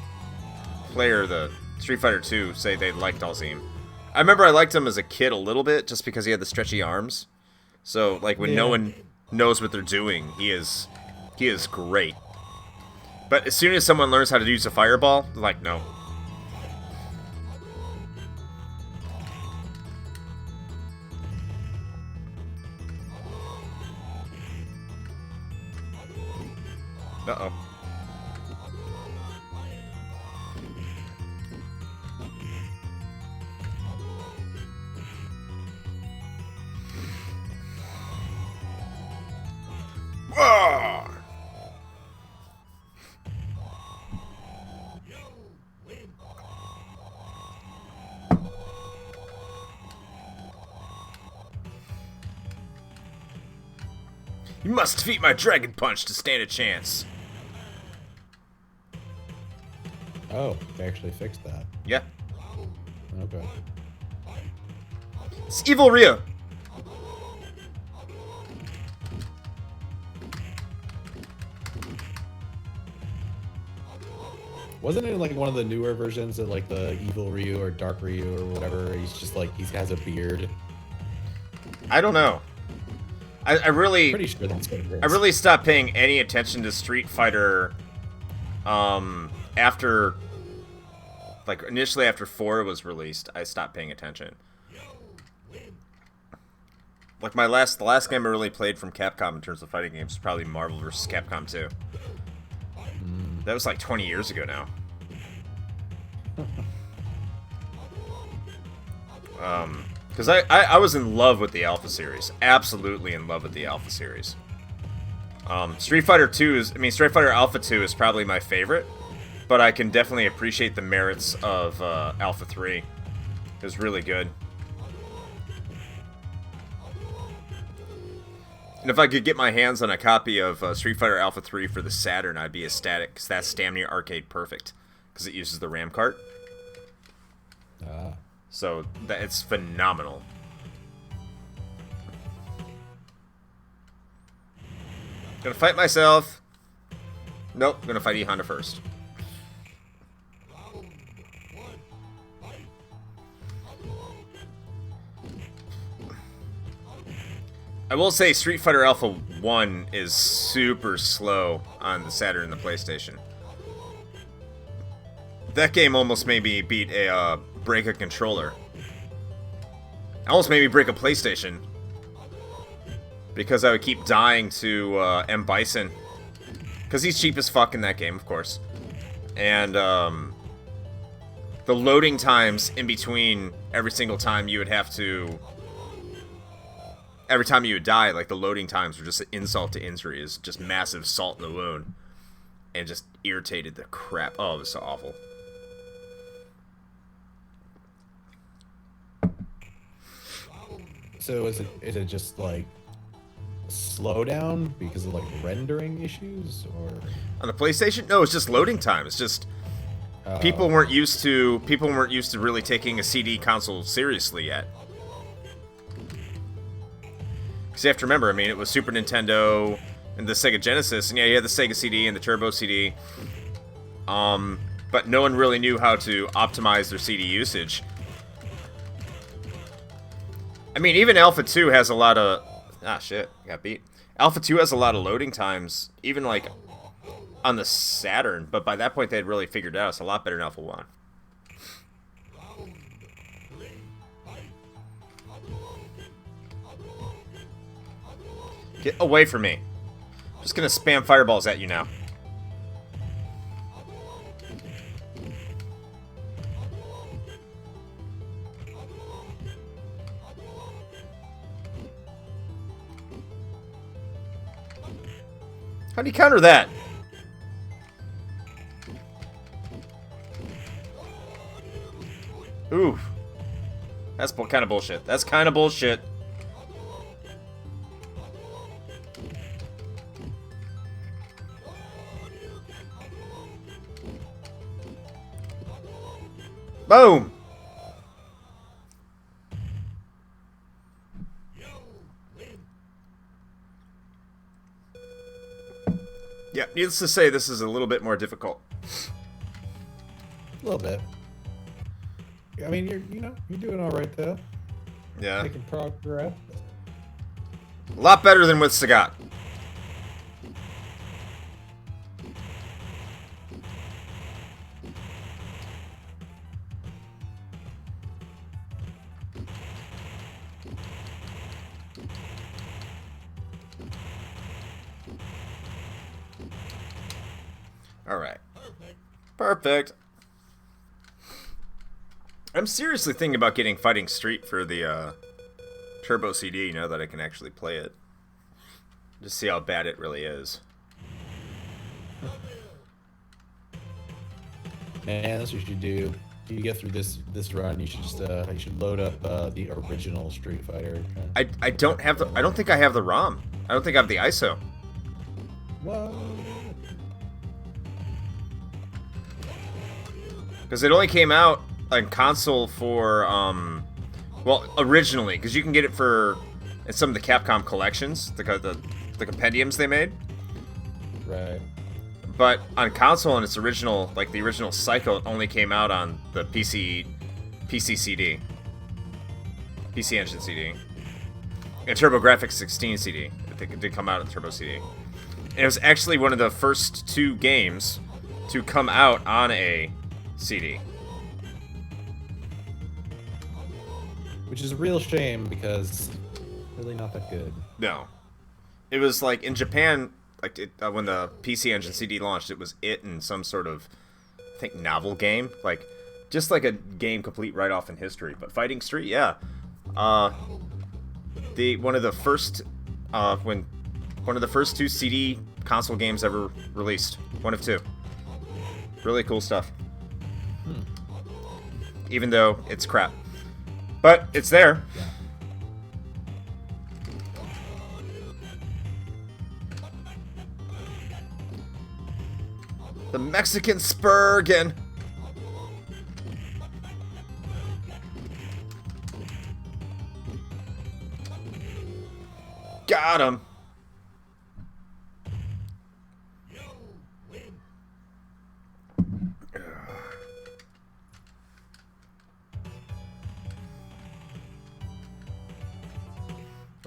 Speaker 1: player of the Street Fighter 2 say they liked Dalzim. I remember I liked him as a kid a little bit, just because he had the stretchy arms. So, like, when no one knows what they're doing, he is great. But as soon as someone learns how to use a fireball, they're like, no. Uh-oh. Whoa! You must defeat my Dragon Punch to stand a chance.
Speaker 2: Oh, they actually fixed that.
Speaker 1: Yeah.
Speaker 2: Okay.
Speaker 1: It's Evil Ryu.
Speaker 2: Wasn't it like one of the newer versions of like the Evil Ryu or Dark Ryu or whatever? He's just like, he has a beard.
Speaker 1: I don't know. I really,
Speaker 2: Pretty sure that's what it is.
Speaker 1: I really stopped paying any attention to Street Fighter, after, like, initially after 4 was released, I stopped paying attention. Like, the last game I really played from Capcom in terms of fighting games was probably Marvel vs. Capcom 2. That was like 20 years ago now. Because I was in love with the Alpha series. Absolutely in love with the Alpha series. Street Fighter Alpha 2 is probably my favorite, but I can definitely appreciate the merits of Alpha 3. It was really good. And if I could get my hands on a copy of Street Fighter Alpha 3 for the Saturn, I'd be ecstatic, because that's damn near arcade perfect, because it uses the RAM cart. So it's phenomenal. Gonna fight myself. Nope, gonna fight E Honda first. I will say Street Fighter Alpha 1 is super slow on the Saturn and the PlayStation. That game almost made me break a controller. Almost made me break a PlayStation. Because I would keep dying to M. Bison. Because he's cheap as fuck in that game, of course. And the loading times in between every single time you would have to... Every time you would die, like, the loading times were just an insult to injury. It's just massive salt in the wound. And just irritated the crap. Oh, it was so awful.
Speaker 2: So is it just like slow down because of like rendering issues, or
Speaker 1: on the PlayStation? No, it's just loading time. It's just people weren't used to really taking a CD console seriously yet. Because you have to remember, I mean, it was Super Nintendo and the Sega Genesis, and yeah, you had the Sega CD and the Turbo CD. But no one really knew how to optimize their CD usage. I mean, even Alpha 2 has a lot of... Ah, shit. Got beat. Alpha 2 has a lot of loading times, even, like, on the Saturn. But by that point, they had really figured it out. It's a lot better than Alpha 1. Get away from me. I'm just gonna spam fireballs at you now. How do you counter that? Ooh. That's kind of bullshit. That's kind of bullshit. Boom! Yeah, needless to say, this is a little bit more difficult.
Speaker 2: A little bit. I mean, you're doing all right though.
Speaker 1: Yeah.
Speaker 2: Making progress.
Speaker 1: A lot better than with Sagat. All right. Perfect. I'm seriously thinking about getting Fighting Street for the Turbo CD now that I can actually play it. Just see how bad it really is.
Speaker 2: Man, that's what you should do. If you get through this run, you should just you should load up the original Street Fighter.
Speaker 1: I don't have the. I don't think I have the ROM. I don't think I have the ISO.
Speaker 2: Whoa.
Speaker 1: Because it only came out on console for, well, originally, because you can get it for in some of the Capcom collections, the compendiums they made.
Speaker 2: Right.
Speaker 1: But on console in its original, like the original Psycho, it only came out on the PC CD, PC Engine CD, and TurboGrafx 16 CD. I think it did come out on Turbo CD. And it was actually one of the first 2 games to come out on a CD.
Speaker 2: Which is a real shame because really not that good.
Speaker 1: No. It was like in Japan, like when the PC Engine CD launched, it was it and some sort of, I think, novel game. Like, just like a game complete right off in history. But Fighting Street, yeah. One of the first 2 CD console games ever released. One of 2. Really cool stuff. Even though it's crap. But it's there.
Speaker 2: Yeah.
Speaker 1: The Mexican spur again. Got him.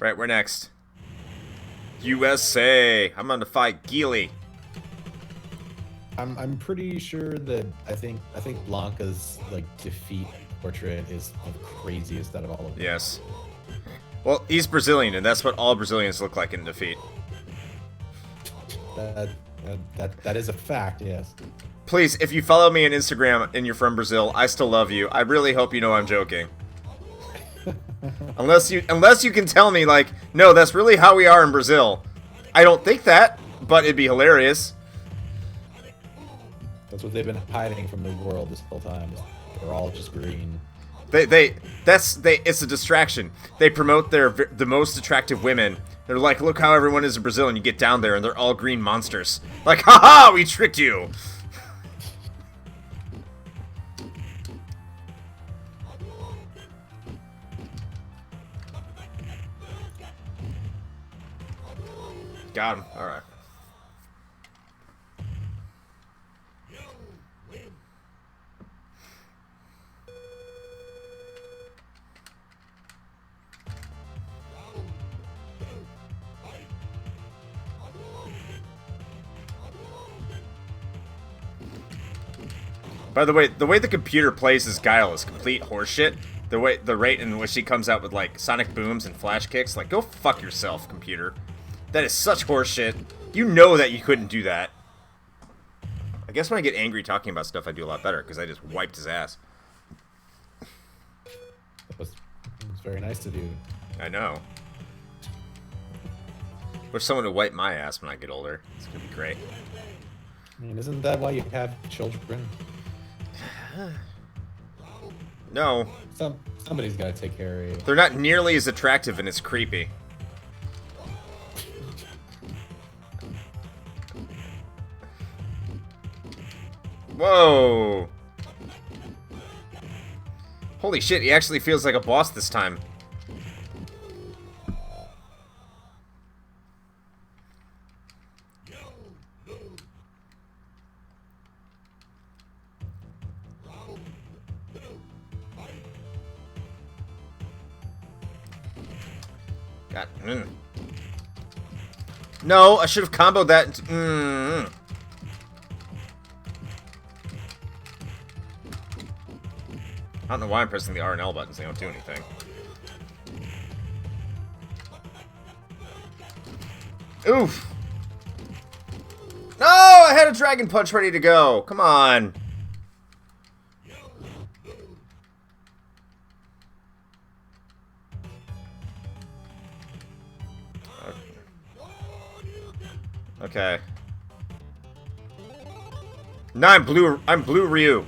Speaker 1: Right, we're next. USA. I'm on to fight Geely.
Speaker 2: I'm pretty sure that I think Blanca's like defeat portrait is the craziest out of all of them.
Speaker 1: Yes. Well, he's Brazilian, and that's what all Brazilians look like in defeat.
Speaker 2: That is a fact. Yes.
Speaker 1: Please, if you follow me on Instagram and you're from Brazil, I still love you. I really hope you know I'm joking. Unless you can tell me, like, no, that's really how we are in Brazil. I don't think that, but it'd be hilarious.
Speaker 2: That's what they've been hiding from the world this whole time. They're all just green.
Speaker 1: It's a distraction. They promote the most attractive women. They're like, look how everyone is in Brazil, and you get down there and they're all green monsters. Like, haha, we tricked you. Got him. All right. By the way the computer plays as Guile is complete horseshit. The rate in which he comes out with like sonic booms and flash kicks, like, go fuck yourself, computer. That is such horseshit. You know that you couldn't do that. I guess when I get angry talking about stuff, I do a lot better because I just wiped his ass.
Speaker 2: It was very nice of you.
Speaker 1: I know. Wish someone would wipe my ass when I get older. It's gonna be great.
Speaker 2: I mean, isn't that why you have children?
Speaker 1: No.
Speaker 2: Somebody's got to take care of you.
Speaker 1: They're not nearly as attractive, and it's creepy. Whoa. Holy shit, he actually feels like a boss this time. God. No, I should have comboed that. I don't know why I'm pressing the R and L buttons. They don't do anything. Oof. No, I had a Dragon Punch ready to go. Come on. Okay. No, I'm blue Ryu.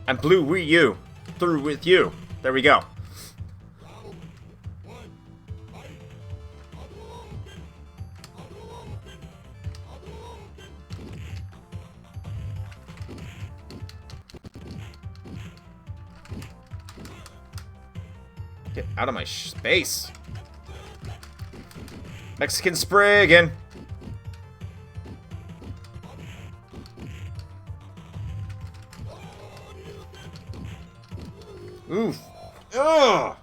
Speaker 1: I'm blue Ryu. Through with you. There we go. Get out of my space. Mexican spray again. Oof. Ugh.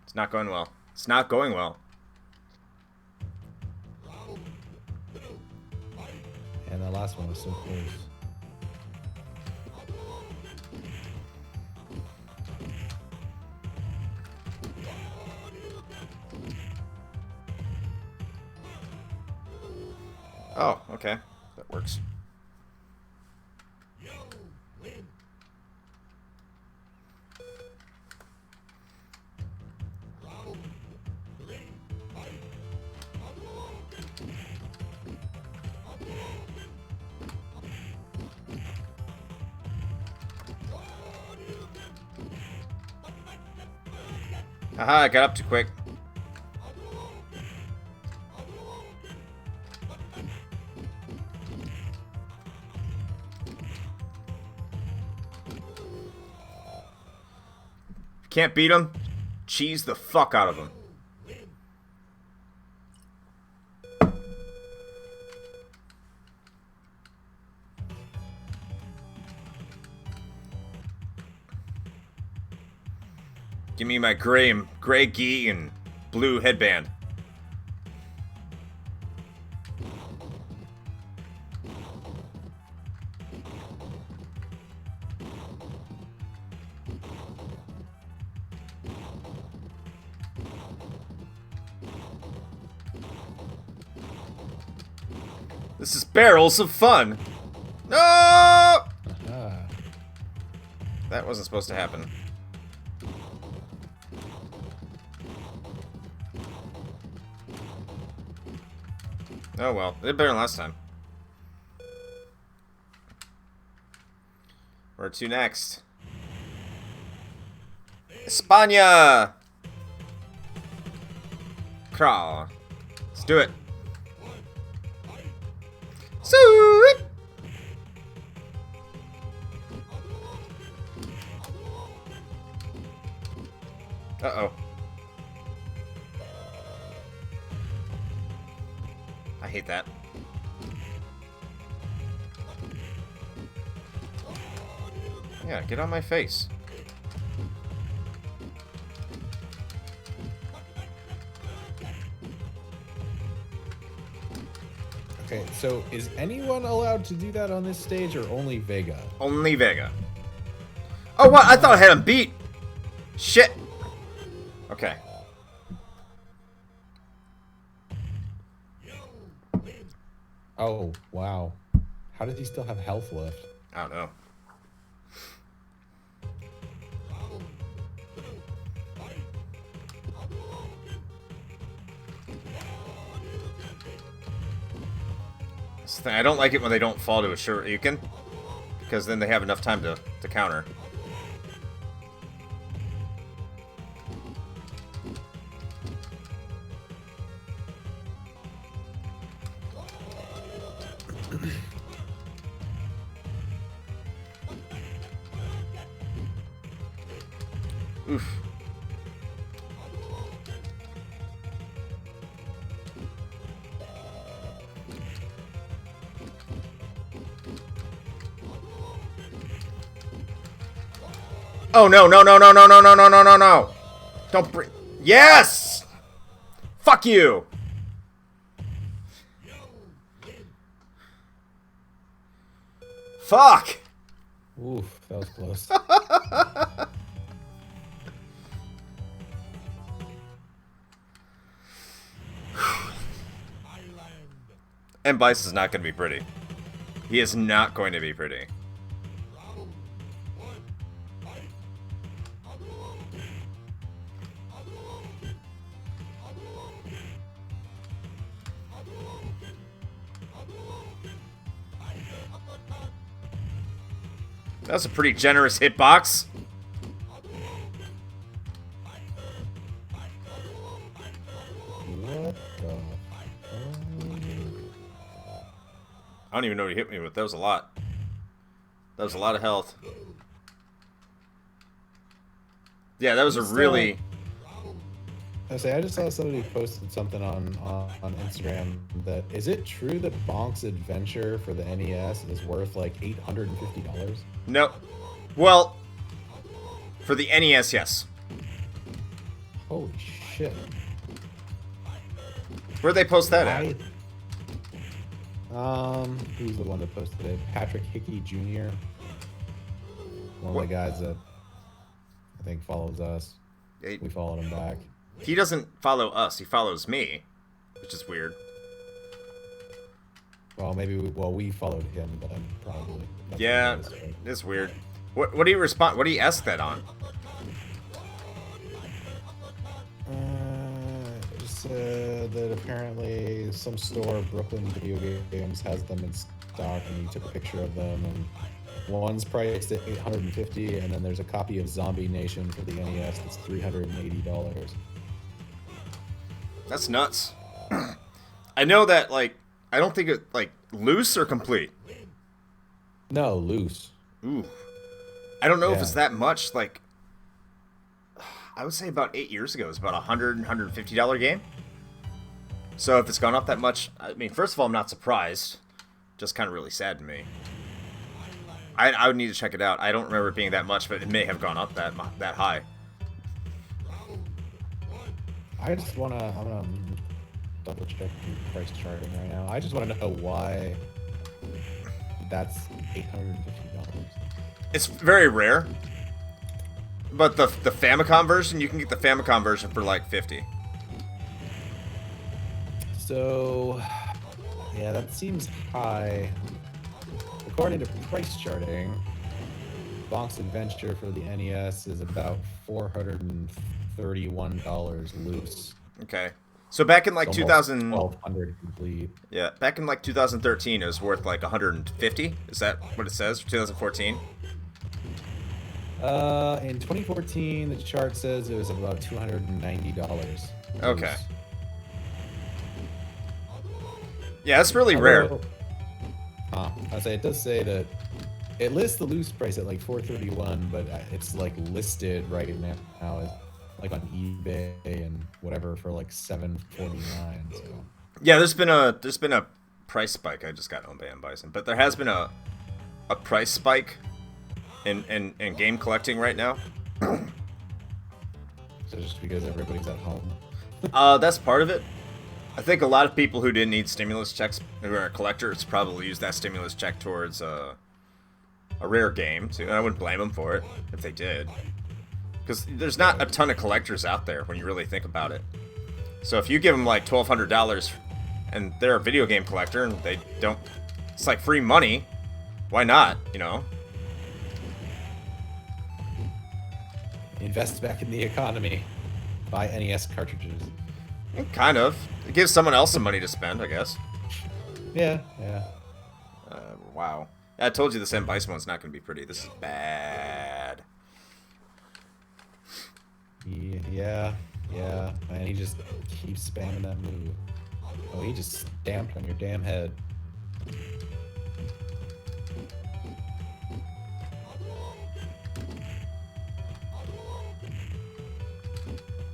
Speaker 1: It's not going well. It's not going well.
Speaker 2: And that last one was so close.
Speaker 1: Oh, okay. That works. Haha, I got up too quick. Can't beat him? Cheese the fuck out of him. Give me my gray gi and blue headband. This is barrels of fun. No! That wasn't supposed to happen. Oh well, they did better than last time. Where to next? España! Crawl. Let's do it. Sweet! Uh-oh. I hate that. Yeah, get on my face.
Speaker 2: Okay, so is anyone allowed to do that on this stage or only Vega?
Speaker 1: Only Vega. Oh, what? I thought I had him beat. Shit. Okay.
Speaker 2: Oh, wow. How does he still have health left?
Speaker 1: I don't know. I don't like it when they don't fall to a shuriken, because then they have enough time to counter. Oof. Oh no, no, no, no, no, no, no, no, no, no, no. Don't bring. Yes! Fuck you! Fuck!
Speaker 2: Oof, that was close.
Speaker 1: And Bice is not going to be pretty. He is not going to be pretty. That's a pretty generous hitbox.
Speaker 2: What the?
Speaker 1: I don't even know what he hit me with. That was a lot. That was a lot of health. Yeah, that was a really...
Speaker 2: I just saw somebody posted something on Instagram that is it true that Bonk's Adventure for the NES is worth like $850?
Speaker 1: No. Well, for the NES, yes.
Speaker 2: Holy shit.
Speaker 1: Where'd they post that at?
Speaker 2: Who's the one that posted it? Patrick Hickey Jr. One of the guys that I think follows us. We followed him back.
Speaker 1: He doesn't follow us. He follows me, which is weird.
Speaker 2: Well, maybe we followed him, but I'm probably.
Speaker 1: Yeah, it's weird. What do you respond? What do you ask that on?
Speaker 2: Just that apparently some store, Brooklyn Video Games, has them in stock, and you took a picture of them, and one's priced at $850, and then there's a copy of Zombie Nation for the NES that's $380.
Speaker 1: That's nuts. I know that, like, I don't think it, like, loose or complete?
Speaker 2: No, loose.
Speaker 1: Ooh. I don't know if it's that much, like, I would say about 8 years ago, it was about a $150 game. So if it's gone up that much, I mean, first of all, I'm not surprised. Just kind of really sad to me. I would need to check it out. I don't remember it being that much, but it may have gone up that high.
Speaker 2: I'm gonna double check the price charting right now. I just want to know why that's $850.
Speaker 1: It's very rare. But the Famicom version, you can get the Famicom version for like $50.
Speaker 2: So, yeah, that seems high. According to price charting, Bonk's Adventure for the NES is about $431 loose.
Speaker 1: Okay. So back in like 2000,
Speaker 2: $1,200 complete.
Speaker 1: Yeah, back in like 2013, it was worth like 150. Is that what it says for 2014?
Speaker 2: In 2014, the chart says it was about $290.
Speaker 1: Okay. Yeah, that's really rare.
Speaker 2: I say it does say that it lists the loose price at like $431, but it's like listed right now as like on eBay and whatever for like $749. So
Speaker 1: yeah, there's been a price spike. I just got owned by M Bison, but there has been a price spike in game collecting right now.
Speaker 2: So just because everybody's at home.
Speaker 1: That's part of it. I think a lot of people who didn't need stimulus checks, who are collectors, probably used that stimulus check towards a rare game. So I wouldn't blame them for it if they did, because there's not a ton of collectors out there when you really think about it. So if you give them like $1,200 and they're a video game collector and they don't, it's like free money. Why not? You know.
Speaker 2: Invest back in the economy. Buy NES cartridges.
Speaker 1: Kind of. It gives someone else some money to spend, I guess.
Speaker 2: Yeah.
Speaker 1: Wow. I told you this M Bison one's not going to be pretty. This is bad.
Speaker 2: Yeah. Man, he just keeps spamming that move. Oh, he just stamped on your damn head.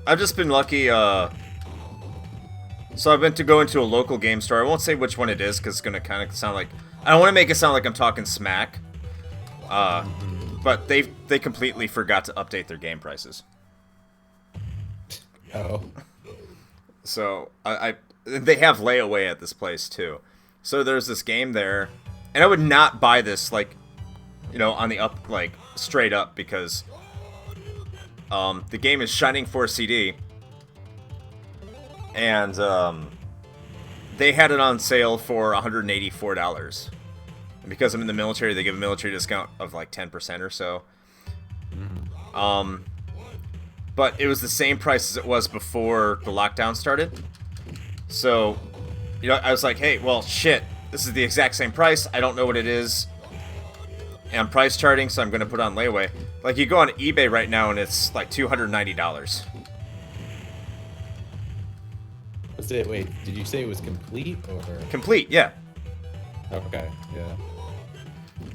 Speaker 1: I've just been lucky. So I've been to go into a local game store. I won't say which one it is because it's gonna kind of sound like I don't want to make it sound like I'm talking smack. But they completely forgot to update their game prices.
Speaker 2: Oh.
Speaker 1: So they have layaway at this place too. So there's this game there, and I would not buy this like, you know, on the up like straight up because the game is Shining Force CD, and they had it on sale for $184. And because I'm in the military, they give a military discount of like 10% or so. But it was the same price as it was before the lockdown started. So, you know, I was like, hey, well, shit, this is the exact same price. I don't know what it is. And I'm price charting, so I'm going to put it on layaway. Like, you go on eBay right now, and it's like $290.
Speaker 2: Wait, did you say it was complete or
Speaker 1: Complete, yeah.
Speaker 2: Okay, yeah.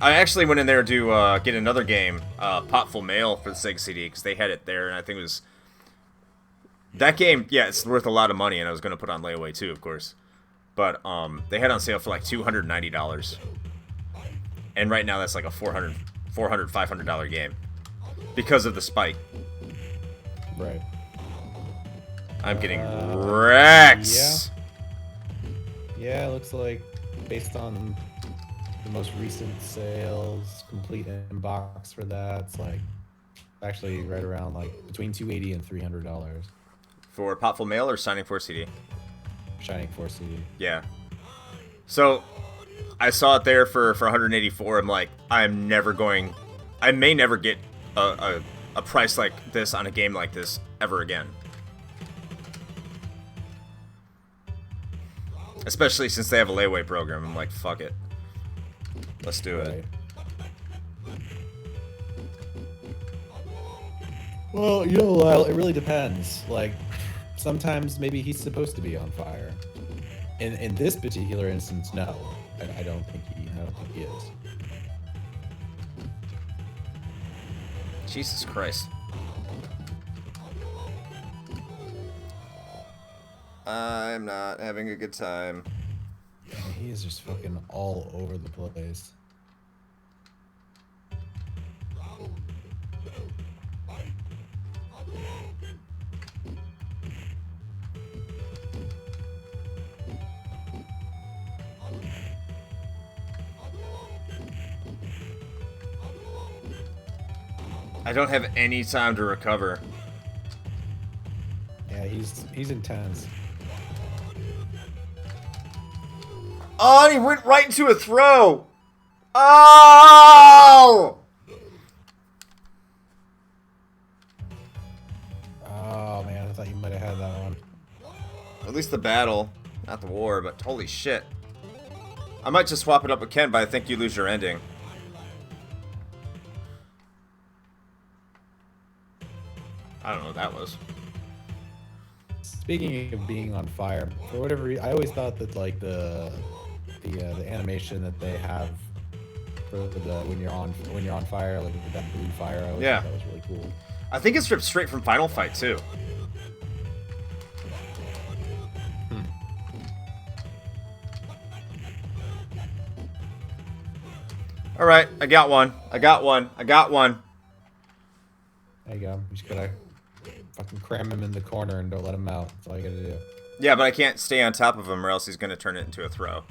Speaker 1: I actually went in there to get another game, Potful Mail for the Sega CD, because they had it there, and I think it was... That game, yeah, it's worth a lot of money, and I was going to put on layaway too, of course. But they had it on sale for like $290. And right now that's like a $400, $500 game. Because of the spike.
Speaker 2: Right.
Speaker 1: I'm getting wrecked!
Speaker 2: Yeah. Yeah, it looks like, based on the most recent sales, complete inbox for that, it's like actually right around like between $280 and $300.
Speaker 1: For Potful Mail or Shining Force CD?
Speaker 2: Shining Force CD.
Speaker 1: Yeah. So, I saw it there for 184. I'm like, I may never get a price like this on a game like this ever again. Especially since they have a layaway program. I'm like, fuck it. Let's do it.
Speaker 2: Well, you know, Lyle, it really depends. Like, sometimes maybe he's supposed to be on fire. In this particular instance, no. I don't think he is.
Speaker 1: Jesus Christ. I'm not having a good time.
Speaker 2: He is just fucking all over the place.
Speaker 1: I don't have any time to recover.
Speaker 2: Yeah, he's intense.
Speaker 1: Oh, and he went right into a throw! Oh!
Speaker 2: Oh man, I thought you might have had that one.
Speaker 1: At least the battle, not the war, but holy shit. I might just swap it up with Ken, but I think you lose your ending. I don't know what that was.
Speaker 2: Speaking of being on fire, for whatever reason, I always thought that like the animation that they have for the when you're on fire, like with that blue fire, I always thought that was really cool.
Speaker 1: I think it's ripped straight from Final Fight too. All right, I got one.
Speaker 2: There you go. You just gotta fucking cram him in the corner and don't let him out. That's all you gotta do.
Speaker 1: Yeah, but I can't stay on top of him or else he's gonna turn it into a throw.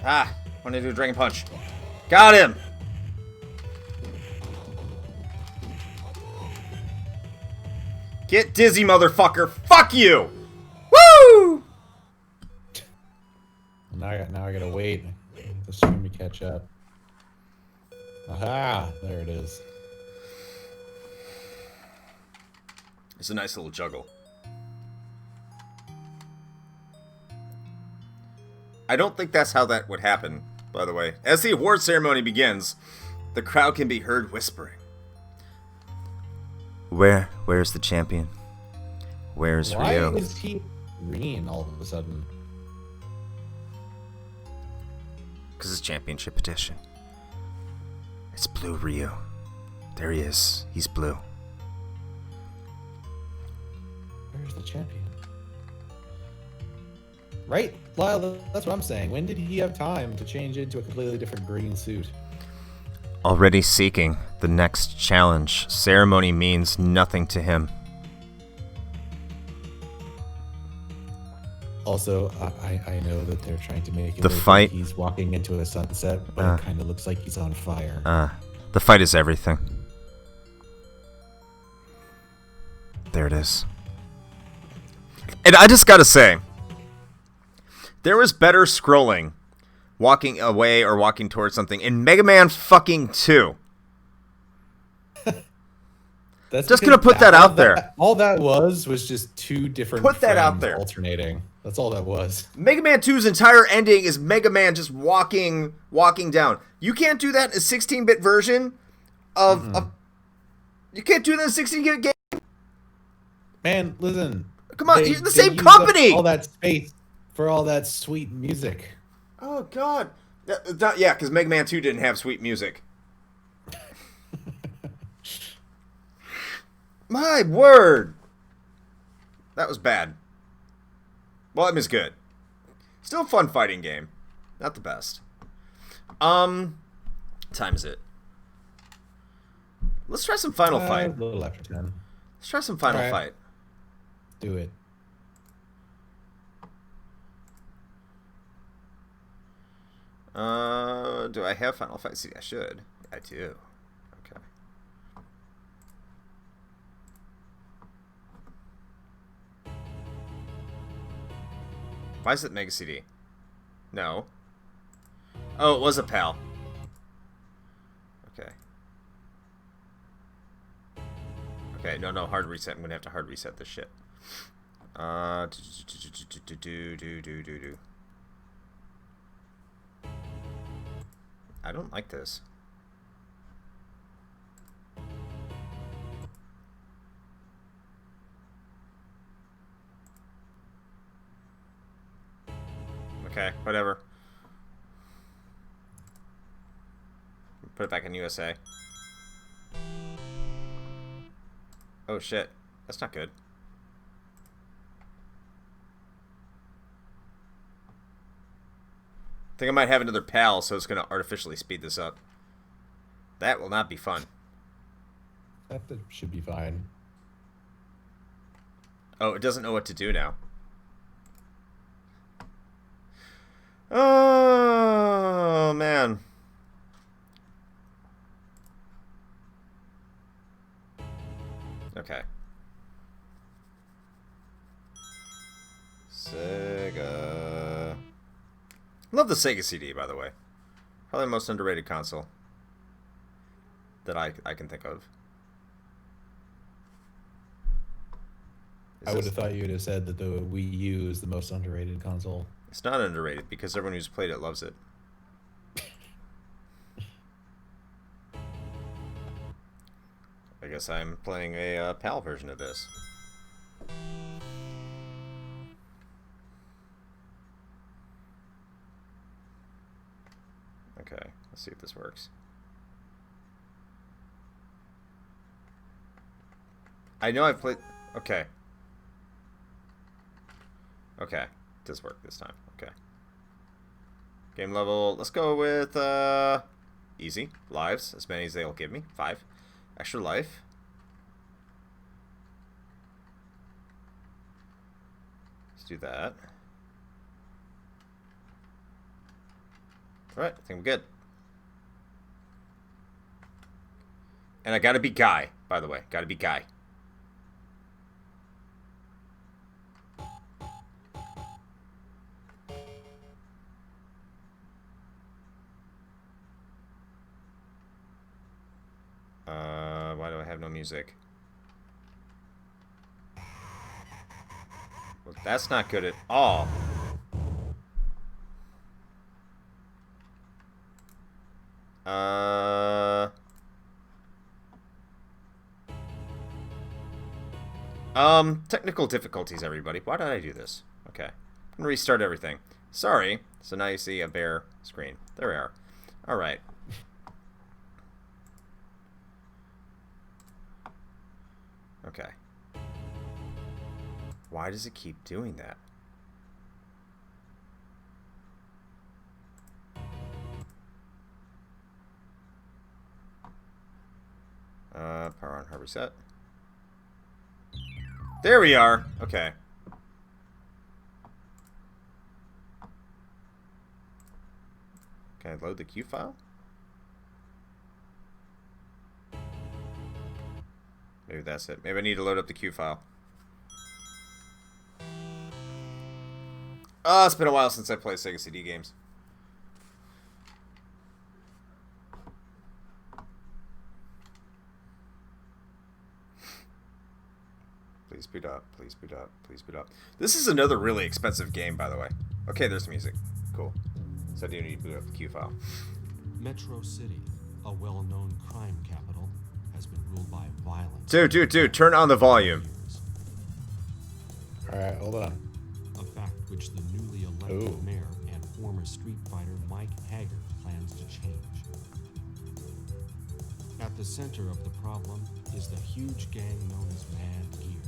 Speaker 1: Ah, want to do a Dragon Punch. Got him! Get dizzy, motherfucker! Fuck you! Woo!
Speaker 2: Now I gotta wait for the stream to catch up. Aha! There it is.
Speaker 1: It's a nice little juggle. I don't think that's how that would happen, by the way. As the award ceremony begins, the crowd can be heard whispering. Where's the champion? Where's Rio?
Speaker 2: Why is he green all of a sudden?
Speaker 1: Because it's Championship Edition. It's Blue Ryu. There he is. He's blue.
Speaker 2: Where's the champion? Right, Lyle, that's what I'm saying. When did he have time to change into a completely different green suit?
Speaker 1: Already seeking the next challenge. Ceremony means nothing to him.
Speaker 2: Also, I know that they're trying to make it
Speaker 1: the
Speaker 2: look
Speaker 1: fight.
Speaker 2: like he's walking into a sunset, but it kind of looks like he's on fire.
Speaker 1: The fight is everything. There it is. And I just gotta say, there was better scrolling walking away or walking towards something in Mega Man fucking 2.
Speaker 2: That's
Speaker 1: just gonna put that out there.
Speaker 2: All that was just two different
Speaker 1: put that out
Speaker 2: frames
Speaker 1: there.
Speaker 2: Alternating. That's all that was.
Speaker 1: Mega Man 2's entire ending is Mega Man just walking down. You can't do that in a 16-bit version of you can't do that in a 16-bit game.
Speaker 2: Man, listen.
Speaker 1: Come on, you're the same company.
Speaker 2: All that space for all that sweet music.
Speaker 1: Oh God. Yeah, because Mega Man 2 didn't have sweet music. My word. That was bad. Well, it was good. Still a fun fighting game. Not the best. Time is it? Let's try some Final Fight.
Speaker 2: A little after 10.
Speaker 1: Let's try some Final Fight.
Speaker 2: Do it.
Speaker 1: Do I have Final Fight? See, I should. I do. Okay. Why is it Mega CD? No. Oh, it was a PAL. Okay. Okay, no, hard reset. I'm gonna have to hard reset this shit. I don't like this. Okay, whatever. Put it back in USA. Oh shit, that's not good. I think I might have another PAL, so it's going to artificially speed this up. That will not be fun.
Speaker 2: That should be fine.
Speaker 1: Oh, it doesn't know what to do now. Oh, man. Okay. Sega. Love the Sega CD, by the way. Probably the most underrated console that I can think of.
Speaker 2: I would have thought you would have said that the Wii U is the most underrated console.
Speaker 1: It's not underrated because everyone who's played it loves it. I guess I'm playing a PAL version of this. Okay, let's see if this works. I know I've played... Okay. Okay, it does work this time. Okay. Game level, let's go with, easy. Lives, as many as they'll give me. 5. Extra life. Let's do that. Alright, I think we're good. And I gotta be Guy, by the way. Gotta be Guy. Why do I have no music? Well, that's not good at all. Technical difficulties, everybody. Why did I do this? Okay. I'm gonna restart everything. Sorry. So now you see a bare screen. There we are. All right. Okay. Why does it keep doing that? Power on, hard reset. There we are. Okay. Can I load the Q file? Maybe that's it. Maybe I need to load up the Q file. Oh, it's been a while since I played Sega CD games. Please boot up. Please boot up. Please boot up. This is another really expensive game, by the way. Okay, there's music. Cool. So I do need to boot up the Q file.
Speaker 3: Metro City, a well-known crime capital, has been ruled by violence.
Speaker 1: Dude, turn on the volume.
Speaker 2: Alright, hold on.
Speaker 3: A fact which the newly elected mayor and former Street Fighter Mike Hager plans to change. At the center of the problem is the huge gang known as Mad Gear.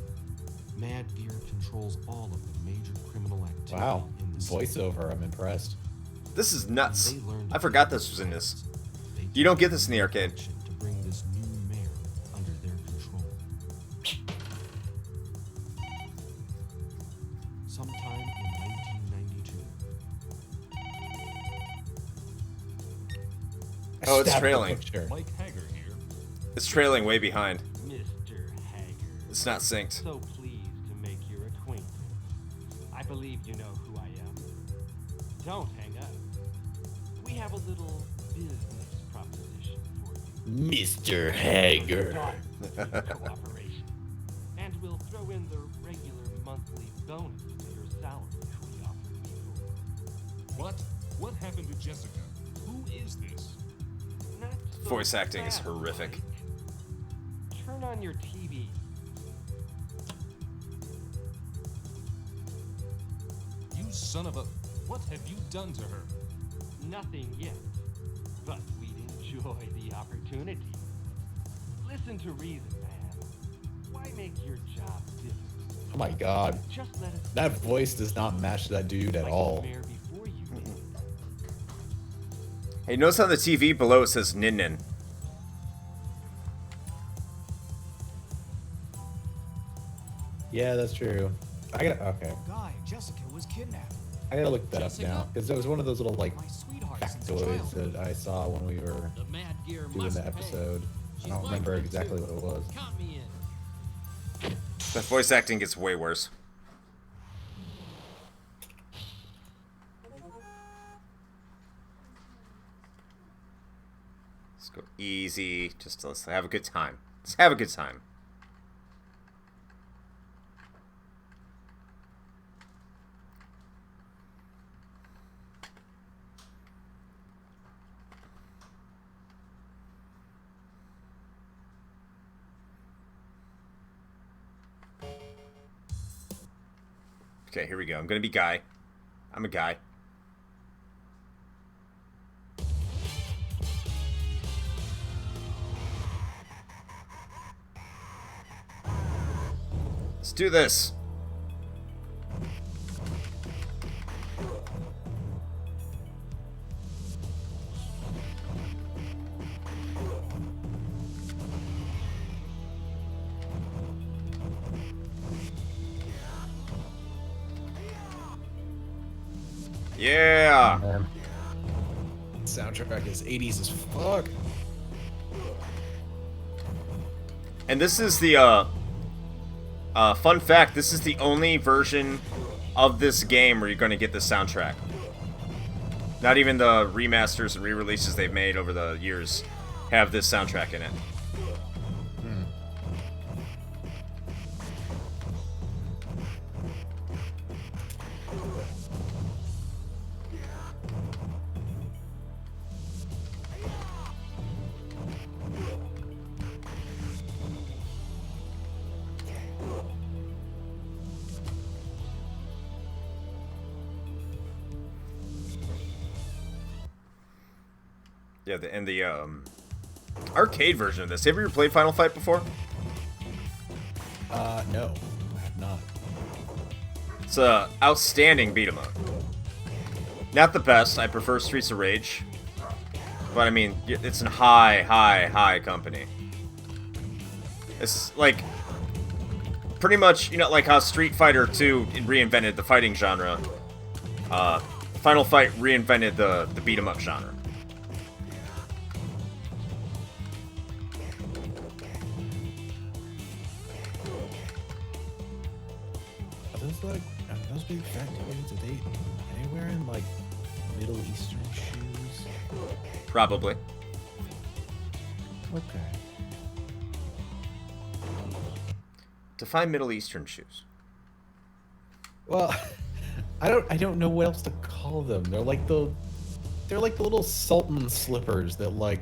Speaker 3: Mad Gear controls all of the major criminal activity
Speaker 2: Wow.
Speaker 3: in the city.
Speaker 2: Voiceover, I'm impressed.
Speaker 1: This is nuts. I forgot this was in this. You don't get this in the arcade.
Speaker 3: To bring this new mayor under their control. Sometime in 1992.
Speaker 1: Oh, it's
Speaker 2: Stab the
Speaker 1: trailing.
Speaker 2: picture.
Speaker 4: Mike Hager here.
Speaker 1: It's trailing way behind.
Speaker 5: Mr. Hager.
Speaker 1: It's not synced.
Speaker 5: So pleased to make your acquaintance. I believe you know who I am. Don't hang up. We have a little business proposition for you.
Speaker 2: Mr. Hager.
Speaker 5: Cooperation. And we'll throw in the regular monthly bonus to your salary we offered before.
Speaker 4: What? What happened to Jessica? Who is this?
Speaker 5: Not so
Speaker 1: Voice acting is
Speaker 5: fast,
Speaker 1: horrific.
Speaker 5: Mike. Turn on your TV.
Speaker 4: You son of a... What have you done to her?
Speaker 5: Nothing yet, but we'd enjoy the opportunity. Listen to reason, man. Why make your job difficult?
Speaker 2: Oh my god.
Speaker 5: Just let us
Speaker 2: That voice does not match that dude at
Speaker 5: like
Speaker 2: all.
Speaker 5: the mayor before you did.
Speaker 1: Hey, notice on the TV below it says Nin Nin.
Speaker 2: Yeah, that's true. I gotta, okay.
Speaker 6: Guy, Jessica was kidnapped.
Speaker 2: I gotta look that up
Speaker 3: Jessica?
Speaker 2: now. Because it was one of those little, like,
Speaker 6: My sweetheart since
Speaker 2: factoids
Speaker 6: childhood.
Speaker 2: that I saw when we were
Speaker 3: The Mad Gear
Speaker 2: doing
Speaker 3: must
Speaker 2: the
Speaker 3: pay.
Speaker 2: episode. I
Speaker 3: She's
Speaker 2: don't remember
Speaker 3: likely
Speaker 2: exactly
Speaker 3: to.
Speaker 2: what it was.
Speaker 3: Count me in.
Speaker 1: The voice acting gets way worse. Let's go easy. Just let's have a good time. Let's have a good time. Okay, here we go. I'm gonna be Guy. I'm a guy. Let's do this. Yeah.
Speaker 2: Man. Soundtrack is 80s as fuck.
Speaker 1: And this is the fun fact, this is the only version of this game where you're going to get the soundtrack. Not even the remasters and re-releases they've made over the years have this soundtrack in it. Yeah, the arcade version of this. Have you ever played Final Fight before?
Speaker 2: No, I have not.
Speaker 1: It's a outstanding beat 'em up. Not the best. I prefer Streets of Rage, but I mean, it's in high company. It's like pretty much, you know, like how Street Fighter 2 reinvented the fighting genre. Final Fight reinvented the beat 'em up genre.
Speaker 2: Are those big fat dudes? Are they wearing like Middle Eastern shoes?
Speaker 1: Probably.
Speaker 2: Okay.
Speaker 1: Define Middle Eastern shoes.
Speaker 2: Well, I don't know what else to call them. They're like the little Sultan slippers that like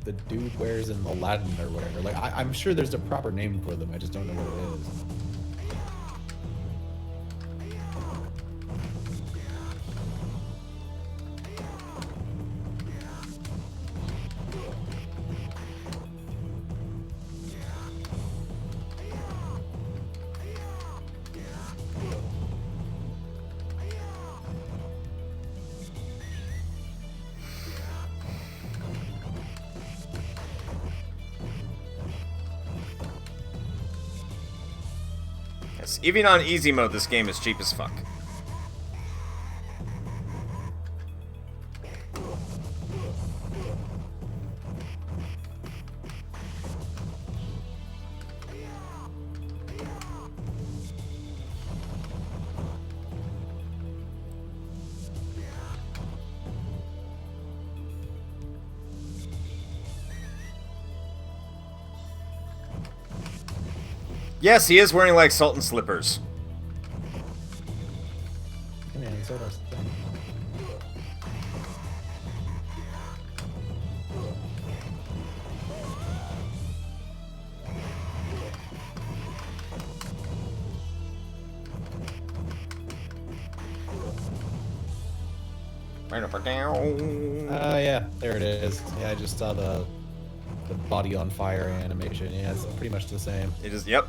Speaker 2: the dude wears in Aladdin or whatever. Like I'm sure there's a proper name for them. I just don't know what it is.
Speaker 1: Yes, even on easy mode, this game is cheap as fuck. Yes, he is wearing like Sultan slippers.
Speaker 2: Hey man, so does the thing. Yeah, there it is. Yeah, I just saw the body on fire animation. Yeah, it's pretty much the same.
Speaker 1: It is, yep.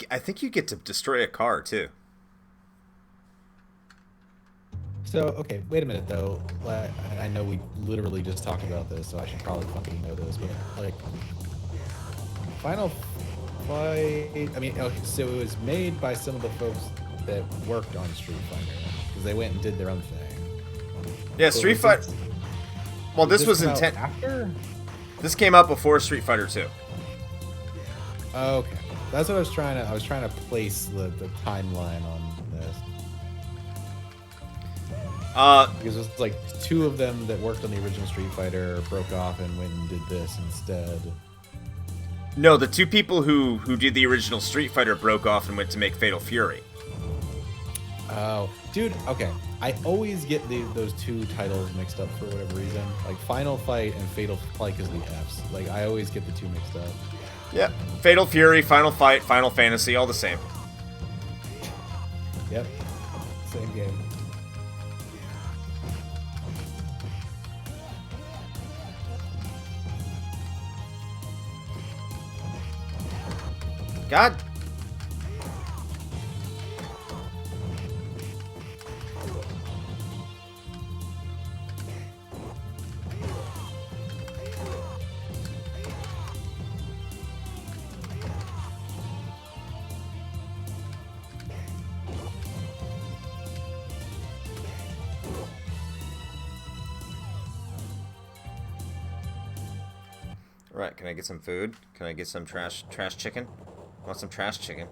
Speaker 1: I think you get to destroy a car, too.
Speaker 2: So, okay, wait a minute, though. I know we literally just talked about this, so I should probably fucking know this, but, like, Final Fight... I mean, okay, so it was made by some of the folks that worked on Street Fighter, because they went and did their own thing.
Speaker 1: Yeah,
Speaker 2: So
Speaker 1: Street Fighter... Well, this was
Speaker 2: come out
Speaker 1: intent...
Speaker 2: after?
Speaker 1: This came out before Street Fighter 2.
Speaker 2: Oh, okay. That's what I was trying to... I was trying to place the timeline on this. Because it's like two of them that worked on the original Street Fighter broke off and went and did this instead.
Speaker 1: No, the two people who did the original Street Fighter broke off and went to make Fatal Fury.
Speaker 2: Oh, dude, okay. I always get those two titles mixed up for whatever reason. Like Final Fight and Fatal Fight is the Fs. Like I always get the two mixed up.
Speaker 1: Yeah, Fatal Fury, Final Fight, Final Fantasy, all the same.
Speaker 2: Yep, same game.
Speaker 1: God. Alright, can I get some food? Can I get some trash chicken? I want some trash chicken.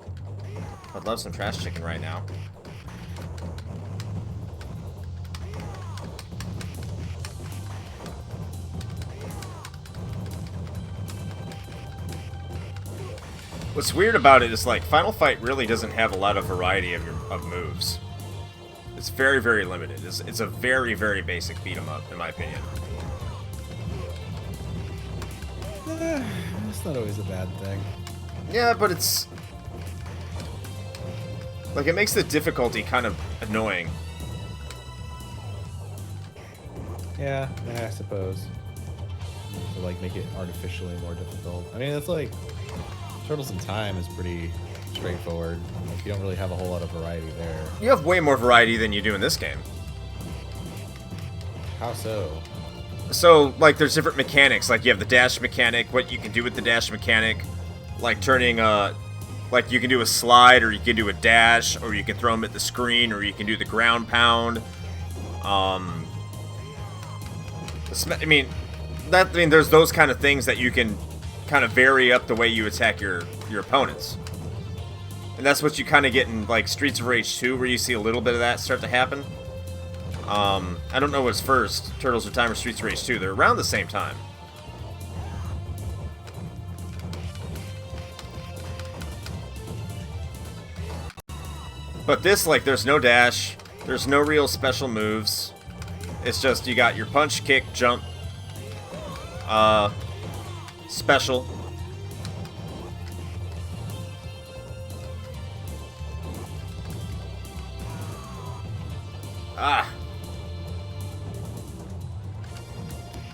Speaker 1: I'd love some trash chicken right now. What's weird about it is like Final Fight really doesn't have a lot of variety of moves. It's very, very limited. It's a very, very basic beat 'em up, in my opinion.
Speaker 2: It's not always a bad thing.
Speaker 1: Yeah, but it's like it makes the difficulty kind of annoying.
Speaker 2: Yeah, I suppose. To like make it artificially more difficult. I mean, it's like Turtles in Time is pretty straightforward. Like, you don't really have a whole lot of variety there.
Speaker 1: You have way more variety than you do in this game.
Speaker 2: How so?
Speaker 1: So, like, there's different mechanics. Like, you have the dash mechanic, what you can do with the dash mechanic. Like, turning, like, you can do a slide, or you can do a dash, or you can throw them at the screen, or you can do the ground pound. I mean, there's those kind of things that you can kind of vary up the way you attack your opponents. And that's what you kind of get in, like, Streets of Rage 2, where you see a little bit of that start to happen. I don't know what's first, Turtles in Time or Streets of Rage 2. They're around the same time. But this, like, there's no dash. There's no real special moves. It's just you got your punch, kick, jump, special. Ah.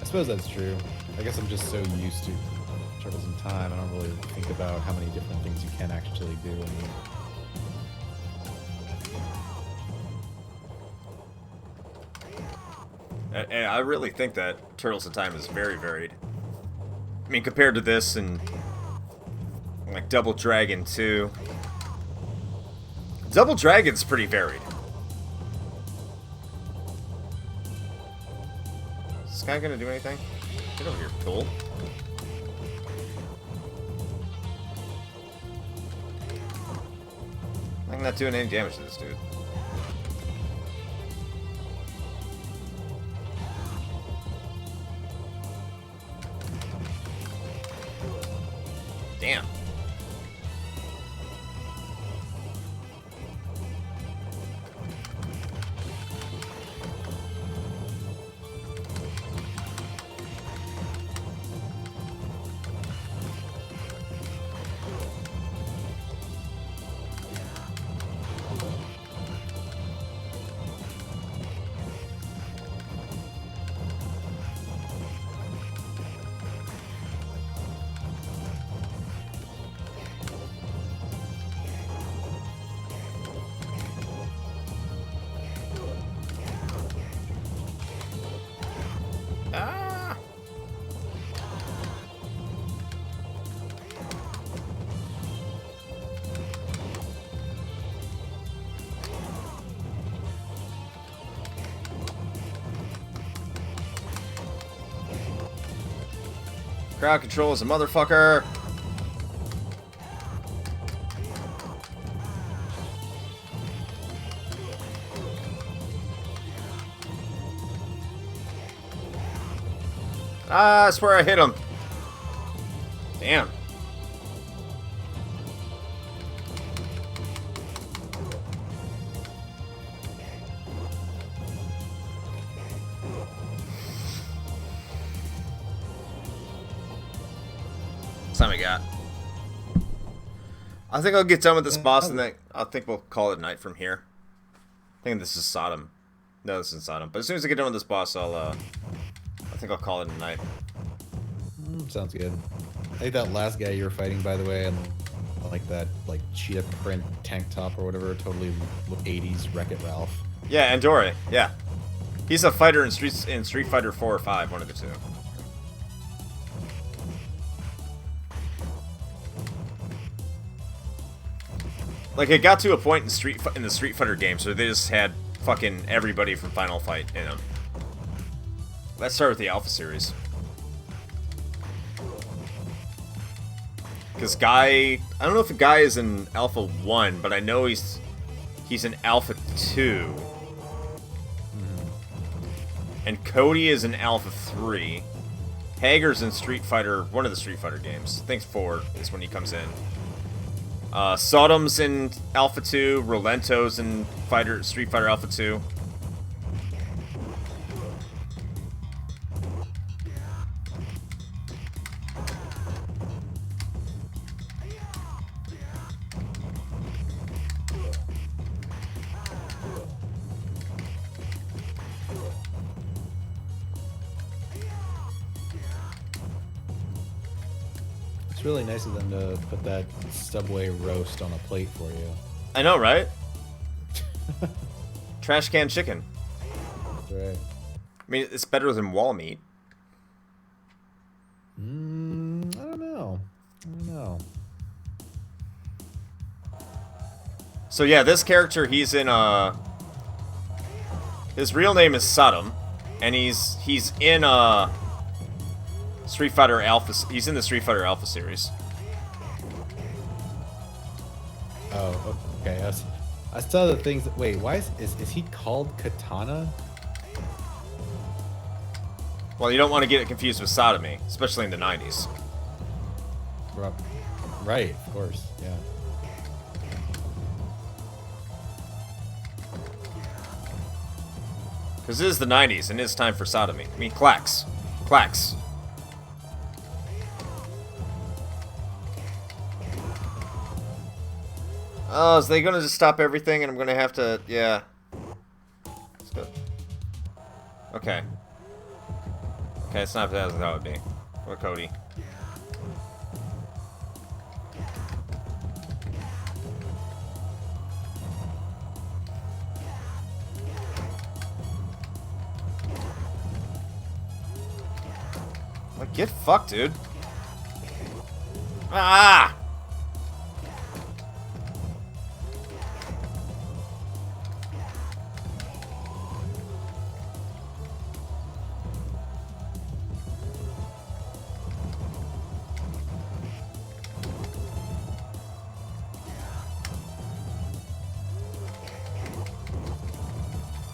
Speaker 2: I suppose that's true. I guess I'm just so used to Turtles in Time, I don't really think about how many different things you can actually do.
Speaker 1: And I really think that Turtles in Time is very varied. I mean, compared to this and like Double Dragon 2. Double Dragon's pretty varied. Is this guy gonna do anything? Get over here, Tool. I'm not doing any damage to this dude. Damn. Crowd control is a motherfucker. Ah, I swear I hit him. Damn. That's time we got. I think I'll get done with this boss and then I think we'll call it night from here. I think this is Sodom. No, this isn't Sodom. But as soon as I get done with this boss, I think I'll call it a night.
Speaker 2: Sounds good. I think that last guy you were fighting, by the way, and like that like cheetah print tank top or whatever, totally 80s Wreck-It Ralph.
Speaker 1: Yeah, Andore. Yeah, he's a fighter in Street Fighter 4 or 5, one of the two. Like, it got to a point in the Street Fighter games where they just had fucking everybody from Final Fight in them. Let's start with the Alpha series. Because Guy... I don't know if the Guy is in Alpha 1, but I know he's in Alpha 2. And Cody is in Alpha 3. Hager's in Street Fighter... one of the Street Fighter games. I think 4 is when he comes in. Sodom's in Alpha 2. Rolento's in Street Fighter Alpha 2.
Speaker 2: really nice of them to put that Subway roast on a plate for you.
Speaker 1: I know, right? Trash can chicken.
Speaker 2: That's right.
Speaker 1: I mean, it's better than wall meat.
Speaker 2: I don't know.
Speaker 1: So yeah, this character, he's in his real name is Sodom, and he's in Street Fighter Alpha. He's in the Street Fighter Alpha series.
Speaker 2: Oh, okay. I saw the things. Wait, why is he called Katana?
Speaker 1: Well, you don't want to get it confused with sodomy, especially in the 90s.
Speaker 2: Right, of course, yeah.
Speaker 1: Because it is the 90s, and it's time for sodomy. I mean, clacks. Clacks. Oh, is they gonna just stop everything, and I'm gonna have to... Yeah. Let's go. Okay. Okay, it's not as that would be. Or Cody. Like, get fucked, dude. Ah!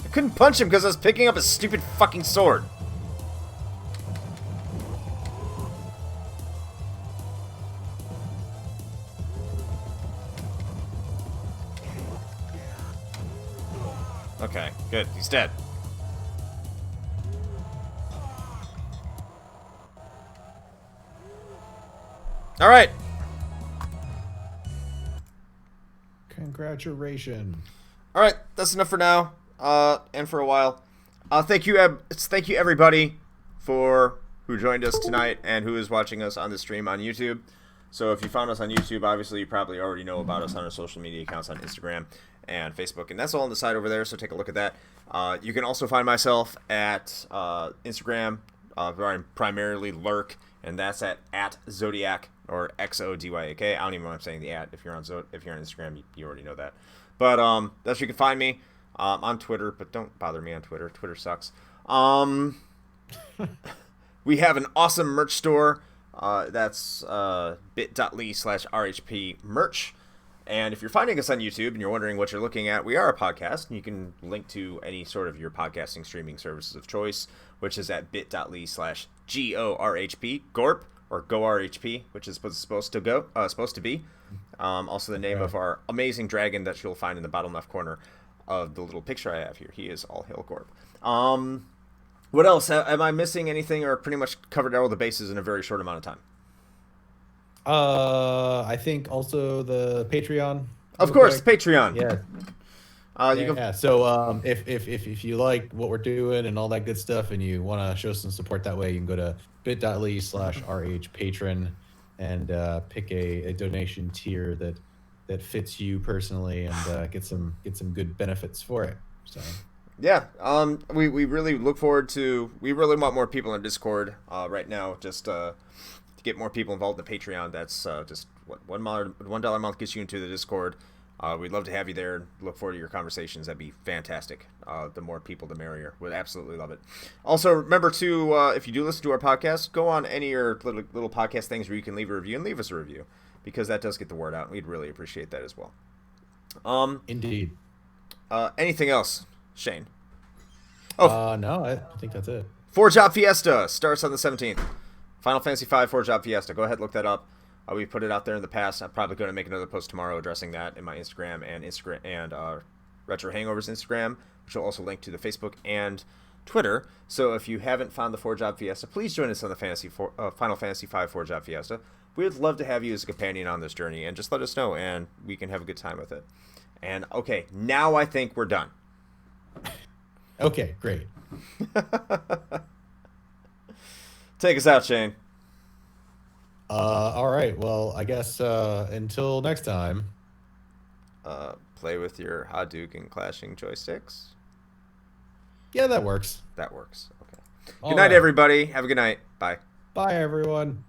Speaker 1: I couldn't punch him because I was picking up a stupid fucking sword. Okay, good. He's dead. All right.
Speaker 2: Congratulations.
Speaker 1: All right, that's enough for now, and for a while. Thank you everybody for who joined us tonight and who is watching us on the stream on YouTube. So if you found us on YouTube, obviously you probably already know about us on our social media accounts on Instagram and Facebook, and that's all on the side over there. So take a look at that. You can also find myself at Instagram, where I'm primarily lurk, and that's at Zodiac or XODYAK. I don't even know why I'm saying the at. If you're on Instagram, you already know that. But that's where you can find me. On Twitter, but don't bother me on Twitter. Twitter sucks. We have an awesome merch store. That's bit.ly/RHP merch. And if you're finding us on YouTube and you're wondering what you're looking at, we are a podcast. And you can link to any sort of your podcasting streaming services of choice, which is at bit.ly/GORHP, GORP, or GoRHP, which is what's supposed to be. Also the name of our amazing dragon that you'll find in the bottom left corner of the little picture I have here. He is all hail Gorp. What else? Am I missing anything, or pretty much covered all the bases in a very short amount of time?
Speaker 2: I think also the Patreon.
Speaker 1: Of course, Patreon.
Speaker 2: Yeah. Yeah. So if you like what we're doing and all that good stuff, and you want to show some support that way, you can go to bit.ly/RHPatron and pick a donation tier that fits you personally, and get some good benefits for it. So
Speaker 1: yeah, we really look forward to. We really want more people in Discord right now. Just to get more people involved in the Patreon. That's just what $1 a month gets you into the Discord. We'd love to have you there. Look forward to your conversations. That'd be fantastic. The more people, the merrier. Would absolutely love it. Also, remember to, if you do listen to our podcast, go on any of your little podcast things where you can leave a review, and leave us a review, because that does get the word out. We'd really appreciate that as well.
Speaker 2: Indeed.
Speaker 1: Anything else, Shane?
Speaker 2: No, I think that's it.
Speaker 1: 4-Job Fiesta starts on the 17th. Final Fantasy V 4-Job Fiesta. Go ahead, look that up. We put it out there in the past. I'm probably going to make another post tomorrow addressing that in my Instagram and Retro Hangovers Instagram, which will also link to the Facebook and Twitter. So if you haven't found the 4-Job Fiesta, please join us on the Final Fantasy V 4-Job Fiesta. We would love to have you as a companion on this journey, and just let us know, and we can have a good time with it. And okay, now I think we're done.
Speaker 2: Okay, great.
Speaker 1: Take us out, Shane.
Speaker 2: All right. Well, I guess until next time.
Speaker 1: Play with your Hadouken clashing joysticks.
Speaker 2: Yeah, that works.
Speaker 1: That works. Okay.
Speaker 2: All
Speaker 1: Good night,
Speaker 2: right.
Speaker 1: everybody. Have a good night. Bye.
Speaker 2: Bye, everyone.